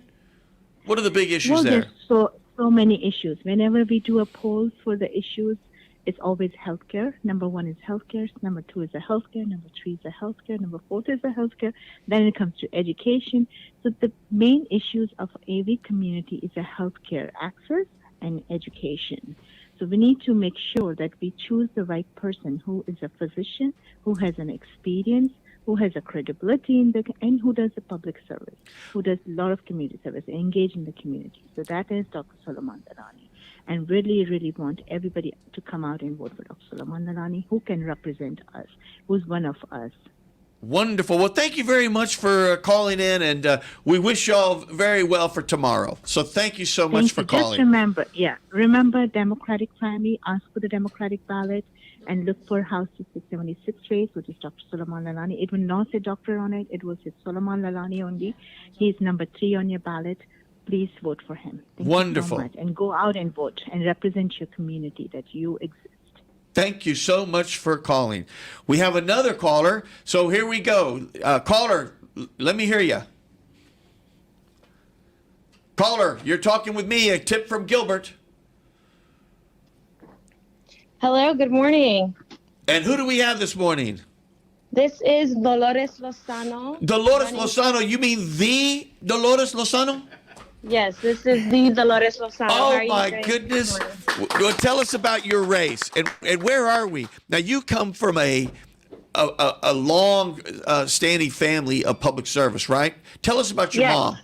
[SPEAKER 1] What are the big issues
[SPEAKER 6] Well,
[SPEAKER 1] there?
[SPEAKER 6] there's so many issues. Whenever we do a poll for the issues, it's always healthcare. Number one is healthcare. Number two is a healthcare. Number three is a healthcare. Number four is a healthcare. Then it comes to education. So the main issues of every community is a healthcare access and education. So we need to make sure that we choose the right person who is a physician, who has an experience, who has a credibility and who does a public service, who does a lot of community service, engage in the community. So that is Dr. Sulaiman Lalani. And really, really want everybody to come out and vote for Dr. Sulaiman Lalani, who can represent us, who's one of us.
[SPEAKER 1] Wonderful. Well, thank you very much for calling in, and we wish you all very well for tomorrow. So thank you so much for calling.
[SPEAKER 6] Just remember Democratic primary, ask for the Democratic ballot, and look for House District 76 race, which is Dr. Sulaiman Lalani. It will not say doctor on it. It will say Sulaiman Lalani only. He's number 3 on your ballot. Please vote for him. Thank
[SPEAKER 1] Wonderful.
[SPEAKER 6] you so much. And go out and vote and represent your community that you exist.
[SPEAKER 1] Thank you so much for calling. We have another caller, so here we go. Caller, let me hear you. Caller, you're talking with me, a tip from Gilbert.
[SPEAKER 7] Hello, good morning.
[SPEAKER 1] And who do we have this morning?
[SPEAKER 7] This is Dolores Lozano.
[SPEAKER 1] Dolores Lozano, you mean the Dolores Lozano?
[SPEAKER 7] Yes, this is the Dolores Lozano. How
[SPEAKER 1] Oh
[SPEAKER 7] are you
[SPEAKER 1] my
[SPEAKER 7] doing
[SPEAKER 1] goodness.
[SPEAKER 7] this morning?
[SPEAKER 1] Well, tell us about your race and where are we? Now you come from a long standing family of public service, right? Tell us about your
[SPEAKER 7] Yes.
[SPEAKER 1] mom.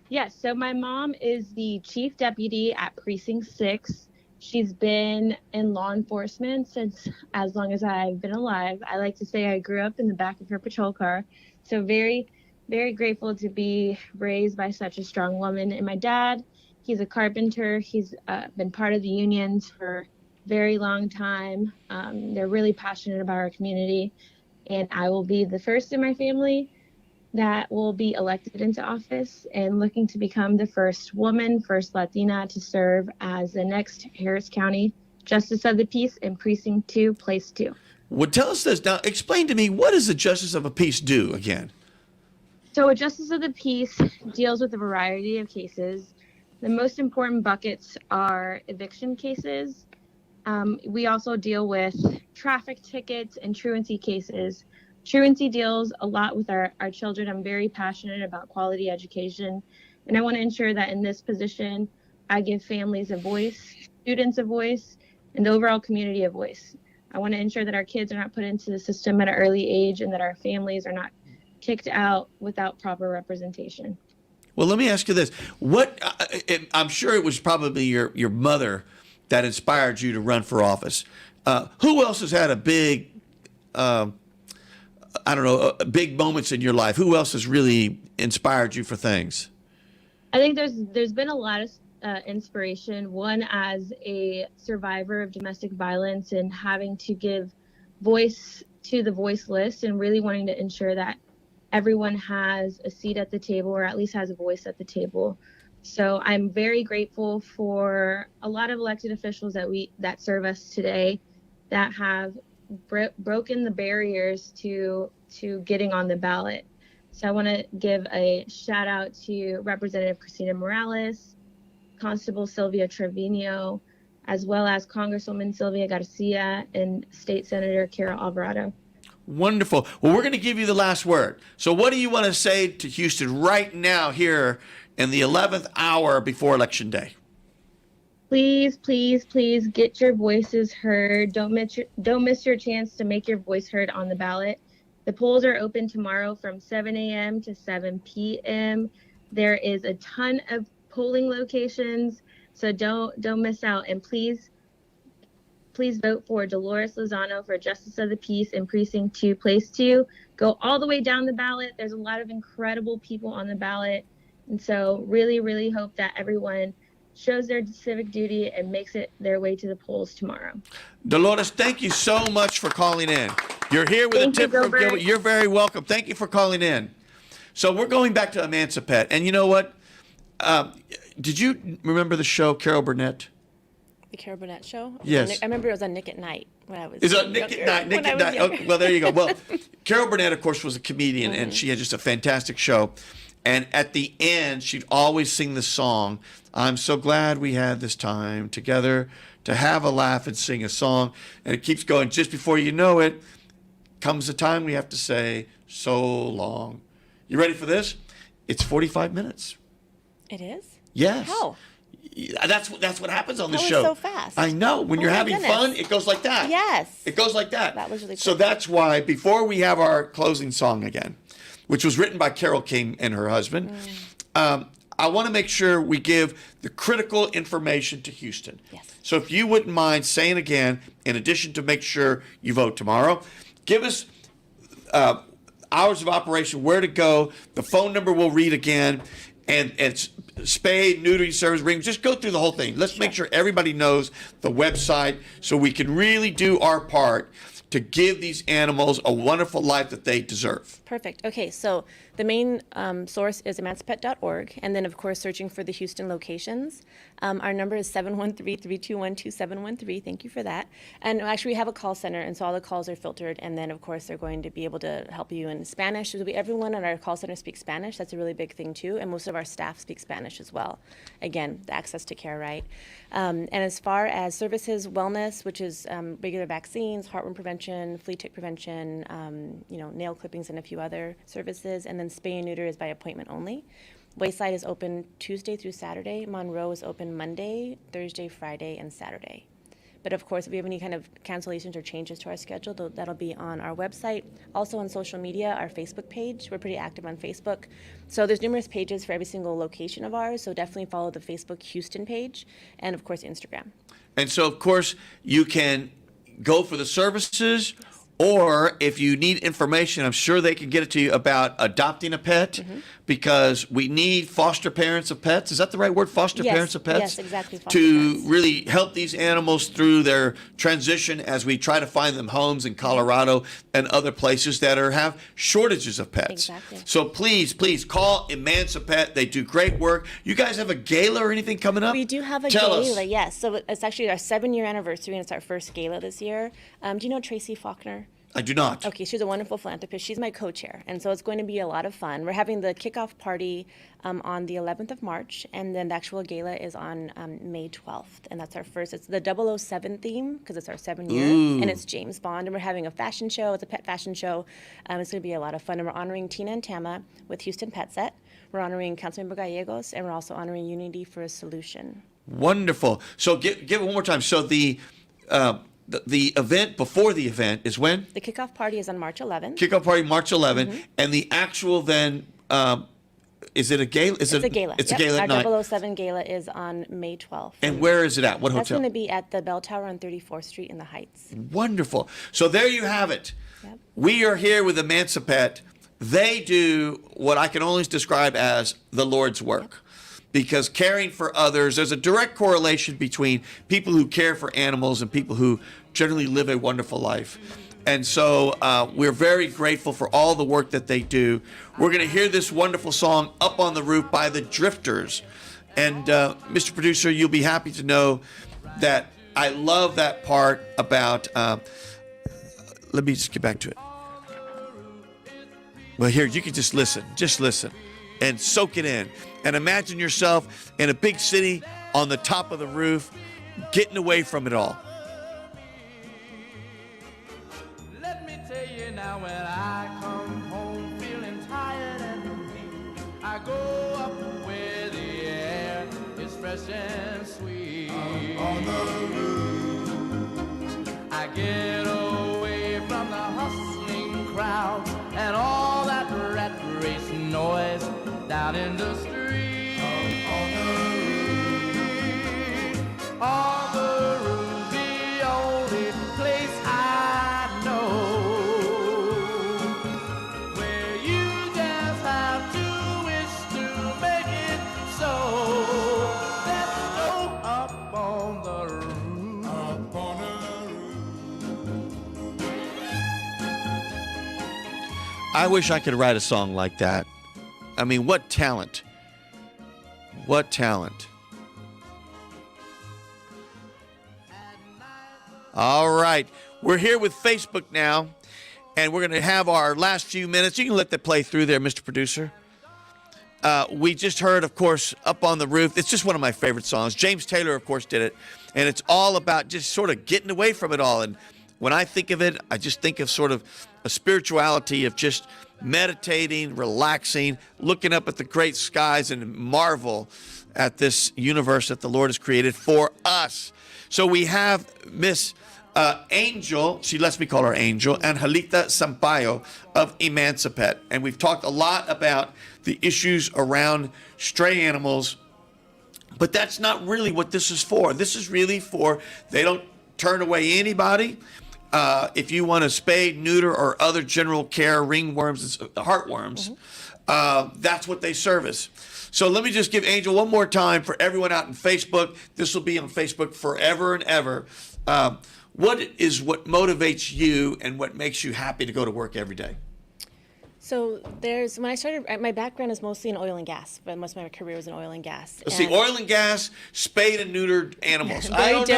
[SPEAKER 7] Yes, so my mom is the chief deputy at Precinct 6. She's been in law enforcement since as long as I've been alive. I like to say I grew up in the back of her patrol car. So very, very grateful to be raised by such a strong woman. And my dad, he's a carpenter. He's been part of the unions for a very long time. They're really passionate about our community. And I will be the first in my family that will be elected into office and looking to become the first woman, first Latina to serve as the next Harris County Justice of the Peace in Precinct 2, Place 2.
[SPEAKER 1] Well, tell us this. Now, explain to me, what does the Justice of a Peace do again?
[SPEAKER 7] So a Justice of the Peace deals with a variety of cases. The most important buckets are eviction cases. We also deal with traffic tickets and truancy cases. Truancy deals a lot with our children. I'm very passionate about quality education, and I want to ensure that in this position, I give families a voice, students a voice, and the overall community a voice. I want to ensure that our kids are not put into the system at an early age and that our families are not kicked out without proper representation.
[SPEAKER 1] Well, let me ask you this. I'm sure it was probably your mother that inspired you to run for office. Who else has had a big big moments in your life? Who else has really inspired you for things?
[SPEAKER 7] I think there's been a lot of inspiration. One, as a survivor of domestic violence and having to give voice to the voiceless and really wanting to ensure that everyone has a seat at the table or at least has a voice at the table. So I'm very grateful for a lot of elected officials that serve us today that have broken the barriers to getting on the ballot. So I want to give a shout out to Representative Christina Morales, Constable Sylvia Trevino, as well as Congresswoman Sylvia Garcia and State Senator Carol Alvarado.
[SPEAKER 1] Wonderful. Well, we're going to give you the last word. So what do you want to say to Houston right now here in the 11th hour before Election Day?
[SPEAKER 7] Please, please, please get your voices heard. Don't miss your chance to make your voice heard on the ballot. The polls are open tomorrow from 7 a.m. to 7 p.m. There is a ton of polling locations, so don't miss out. And please vote for Dolores Lozano for Justice of the Peace in Precinct 2, Place 2. Go all the way down the ballot. There's a lot of incredible people on the ballot. And so really, really hope that everyone shows their civic duty and makes it their way to the polls tomorrow.
[SPEAKER 1] Dolores, thank you so much for calling in. You're here with
[SPEAKER 7] Thank
[SPEAKER 1] a tip
[SPEAKER 7] you,
[SPEAKER 1] from
[SPEAKER 7] Gilbert.
[SPEAKER 1] Gilbert. You're very welcome. Thank you for calling in. So we're going back to Emancipate. And you know what? Did you remember the show Carol Burnett?
[SPEAKER 3] The Carol Burnett Show?
[SPEAKER 1] Yes.
[SPEAKER 3] I remember it was on Nick at Night when I was
[SPEAKER 1] Is it Nick at Night? Nick at Night. Oh, well, there you go. Well, Carol Burnett, of course, was a comedian, and she had just a fantastic show. And at the end, she'd always sing the song, "I'm so glad we had this time together to have a laugh and sing a song." And it keeps going. Just before you know it, comes the time we have to say, "So long." You ready for this? It's 45 minutes.
[SPEAKER 3] It is?
[SPEAKER 1] Yes.
[SPEAKER 3] How?
[SPEAKER 1] That's what happens on the
[SPEAKER 3] How is
[SPEAKER 1] show.
[SPEAKER 3] so fast?
[SPEAKER 1] I know. When
[SPEAKER 3] Oh
[SPEAKER 1] you're
[SPEAKER 3] my
[SPEAKER 1] having
[SPEAKER 3] goodness.
[SPEAKER 1] fun, it goes like that.
[SPEAKER 3] Yes.
[SPEAKER 1] It goes like that.
[SPEAKER 3] That was really
[SPEAKER 1] So
[SPEAKER 3] quick.
[SPEAKER 1] that's why before we have our closing song again, which was written by Carole King and her husband, I want to make sure we give the critical information to Houston.
[SPEAKER 3] Yes.
[SPEAKER 1] So if you wouldn't mind saying again, in addition to make sure you vote tomorrow, give us hours of operation, where to go, the phone number we'll read again, and it's spay, neutering service, ring. Just go through the whole thing. Let's make sure everybody knows the website so we can really do our part to give these animals a wonderful life that they deserve.
[SPEAKER 3] Perfect. Okay, so the main source is emancipate.org, and then, of course, searching for the Houston locations. Our number is 713-321-2713. Thank you for that. And actually, we have a call center, and so all the calls are filtered, and then, of course, they're going to be able to help you in Spanish. Everyone on our call center speaks Spanish. That's a really big thing, too, and most of our staff speak Spanish as well. Again, the access to care, right? And as far as services, wellness, which is regular vaccines, heartworm prevention, flea tick prevention, nail clippings, and a few other services, and then spay and neuter is by appointment only. Wayside is open Tuesday through Saturday. Monroe is open Monday, Thursday, Friday, and Saturday. But of course, if we have any kind of cancellations or changes to our schedule, that'll be on our website. Also on social media, our Facebook page. We're pretty active on Facebook. So there's numerous pages for every single location of ours. So definitely follow the Facebook Houston page and, of course, Instagram.
[SPEAKER 1] And so, of course, you can go for the services, or if you need information, I'm sure they can get it to you about adopting a pet, because we need foster parents of pets. Is that the right word? Foster
[SPEAKER 3] Yes,
[SPEAKER 1] parents of pets?
[SPEAKER 3] yes, exactly, foster
[SPEAKER 1] To
[SPEAKER 3] parents.
[SPEAKER 1] really help these animals through their transition as we try to find them homes in Colorado and other places that have shortages of pets.
[SPEAKER 3] Exactly.
[SPEAKER 1] So please call Emancipate. They do great work. You guys have a gala or anything coming up?
[SPEAKER 3] We do have a
[SPEAKER 1] Tell us.
[SPEAKER 3] gala, yes. So it's actually our 7-year anniversary, and it's our first gala this year. Do you know Tracy Faulkner?
[SPEAKER 1] I do not.
[SPEAKER 3] Okay, she's a wonderful philanthropist. She's my co-chair, and so it's going to be a lot of fun. We're having the kickoff party on the 11th of March, and then the actual gala is on May 12th, and that's our first. It's the 007 theme because it's our 7-year, and it's James Bond, and we're having a fashion show. It's a pet fashion show. It's going to be a lot of fun, and we're honoring Tina and Tama with Houston Pet Set. We're honoring Councilmember Gallegos, and we're also honoring Unity for a Solution.
[SPEAKER 1] Wonderful. So give it one more time. So the event before the event is when?
[SPEAKER 3] The kickoff party is on March 11th.
[SPEAKER 1] Kickoff party March 11th, and the actual then is it a gala?
[SPEAKER 3] It's a gala.
[SPEAKER 1] It's
[SPEAKER 3] Yep.
[SPEAKER 1] a gala at night.
[SPEAKER 3] Our 007 gala is on May 12th.
[SPEAKER 1] And where is it at? What
[SPEAKER 3] That's
[SPEAKER 1] hotel?
[SPEAKER 3] going to be at the Bell Tower on 34th Street in the Heights.
[SPEAKER 1] Wonderful. So there you have it.
[SPEAKER 3] Yep.
[SPEAKER 1] We are here with Emancipate. They do what I can only describe as the Lord's work. Because caring for others, there's a direct correlation between people who care for animals and people who generally live a wonderful life. And so we're very grateful for all the work that they do. We're going to hear this wonderful song, Up on the Roof by the Drifters. And Mr. Producer, you'll be happy to know that I love that part about, let me just get back to it. Well, here, you can just listen and soak it in. And imagine yourself in a big city on the top of the roof, getting away from it all.
[SPEAKER 2] Let me tell you now, when I come home feeling tired and weak, I go up where the air is fresh and sweet. On the roof, I get away from the hustling crowd and all that rat race noise down in the street. On the roof, the only place I know where you just have to wish to make it so. Let's go up on the roof. Up on the roof.
[SPEAKER 1] I wish I could write a song like that. I mean, what talent. What talent. All right. We're here with Facebook now, and we're going to have our last few minutes. You can let that play through there, Mr. Producer. We just heard, of course, Up on the Roof. It's just one of my favorite songs. James Taylor, of course, did it. And it's all about just sort of getting away from it all. And when I think of it, I just think of sort of a spirituality of just meditating, relaxing, looking up at the great skies and marvel at this universe that the Lord has created for us. So we have Miss Angel, she lets me call her Angel, and Halita Sampaio of Emancipate. And we've talked a lot about the issues around stray animals, but that's not really what this is for. This is really for, they don't turn away anybody. If you want to spay, neuter, or other general care, ringworms, heartworms, that's what they service. So let me just give Angel one more time for everyone out in Facebook. This will be on Facebook forever and ever. What motivates you and what makes you happy to go to work every day?
[SPEAKER 3] So when I started, my background is mostly in oil and gas, but most of my career was in oil and gas.
[SPEAKER 1] See, oil and gas, spayed and neutered animals. I don't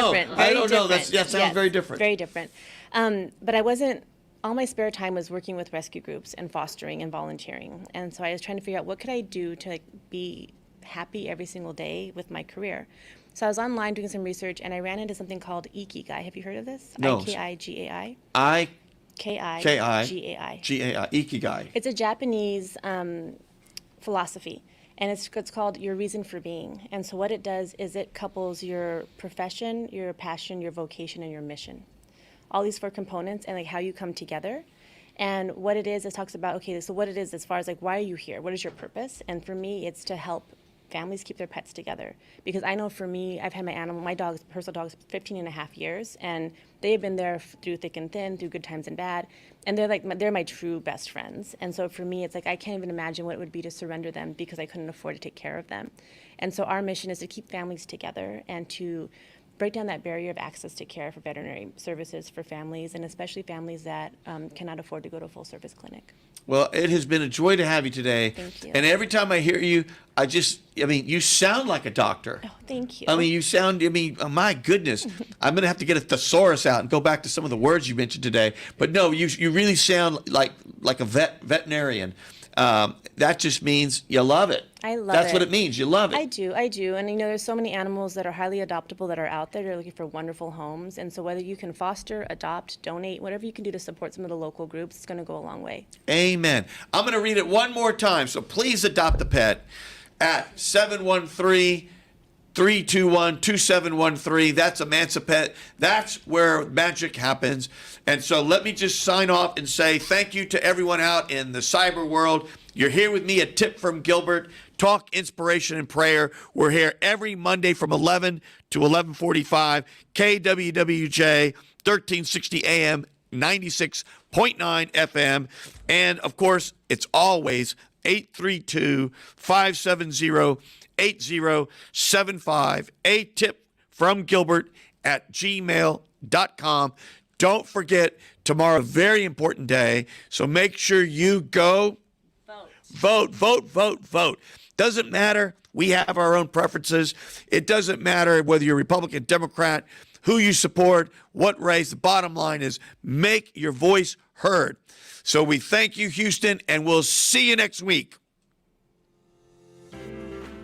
[SPEAKER 1] know. That sounds very different.
[SPEAKER 3] Very different. But all my spare time was working with rescue groups and fostering and volunteering. And so I was trying to figure out what could I do to be happy every single day with my career. So I was online doing some research, and I ran into something called Ikigai. Have you heard of this?
[SPEAKER 1] No.
[SPEAKER 3] Ikigai.
[SPEAKER 1] Ikigai. Ikigai.
[SPEAKER 3] It's a Japanese philosophy, and it's called your reason for being. And so what it does is it couples your profession, your passion, your vocation, and your mission. All these 4 components and like how you come together. And what it is, it talks about, okay, so what it is as far as like, why are you here? What is your purpose? And for me, it's to help families keep their pets together. Because I know for me, I've had my personal dogs, 15 and a half years, and they've been there through thick and thin, through good times and bad. And they're my true best friends. And so for me, it's like, I can't even imagine what it would be to surrender them because I couldn't afford to take care of them. And so our mission is to keep families together and to break down that barrier of access to care for veterinary services for families, and especially families that cannot afford to go to a full-service clinic.
[SPEAKER 1] Well, it has been a joy to have you today.
[SPEAKER 3] Thank you.
[SPEAKER 1] And every time I hear you, you sound like a doctor.
[SPEAKER 3] Oh, thank you.
[SPEAKER 1] My goodness. I'm going to have to get a thesaurus out and go back to some of the words you mentioned today. But no, you really sound like a veterinarian. That just means you love it.
[SPEAKER 3] I love it.
[SPEAKER 1] That's what it means. You love it.
[SPEAKER 3] I do. And there's so many animals that are highly adoptable that are out there. They're looking for wonderful homes. And so whether you can foster, adopt, donate, whatever you can do to support some of the local groups, it's going to go a long way.
[SPEAKER 1] Amen. I'm going to read it one more time. So please adopt a pet at 713-321-2713. That's Emancipate. That's where magic happens. And so let me just sign off and say thank you to everyone out in the cyber world. You're here with me at Tip from Gilbert, Talk, Inspiration, and Prayer. We're here every Monday from 11 to 11:45, KWWJ, 1360 AM, 96.9 FM. And, of course, it's always 832-570-8075, a tip from Gilbert at gmail.com. Don't forget, tomorrow, very important day, so make sure you go vote. Doesn't matter. We have our own preferences. It doesn't matter whether you're Republican, Democrat, who you support, what race. The bottom line is make your voice heard. So we thank you, Houston, and we'll see you next week.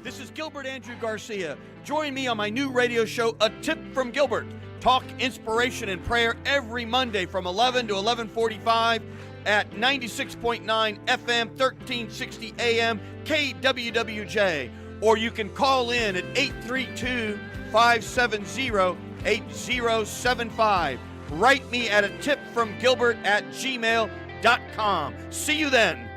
[SPEAKER 1] This is Gilbert Andrew Garcia. Join me on my new radio show, A Tip from Gilbert. Talk, inspiration, and prayer every Monday from 11 to 11:45 at 96.9 FM, 1360 AM, KWWJ. Or you can call in at 832-570-8075. Write me at atipfromgilbert@gmail.com. See you then.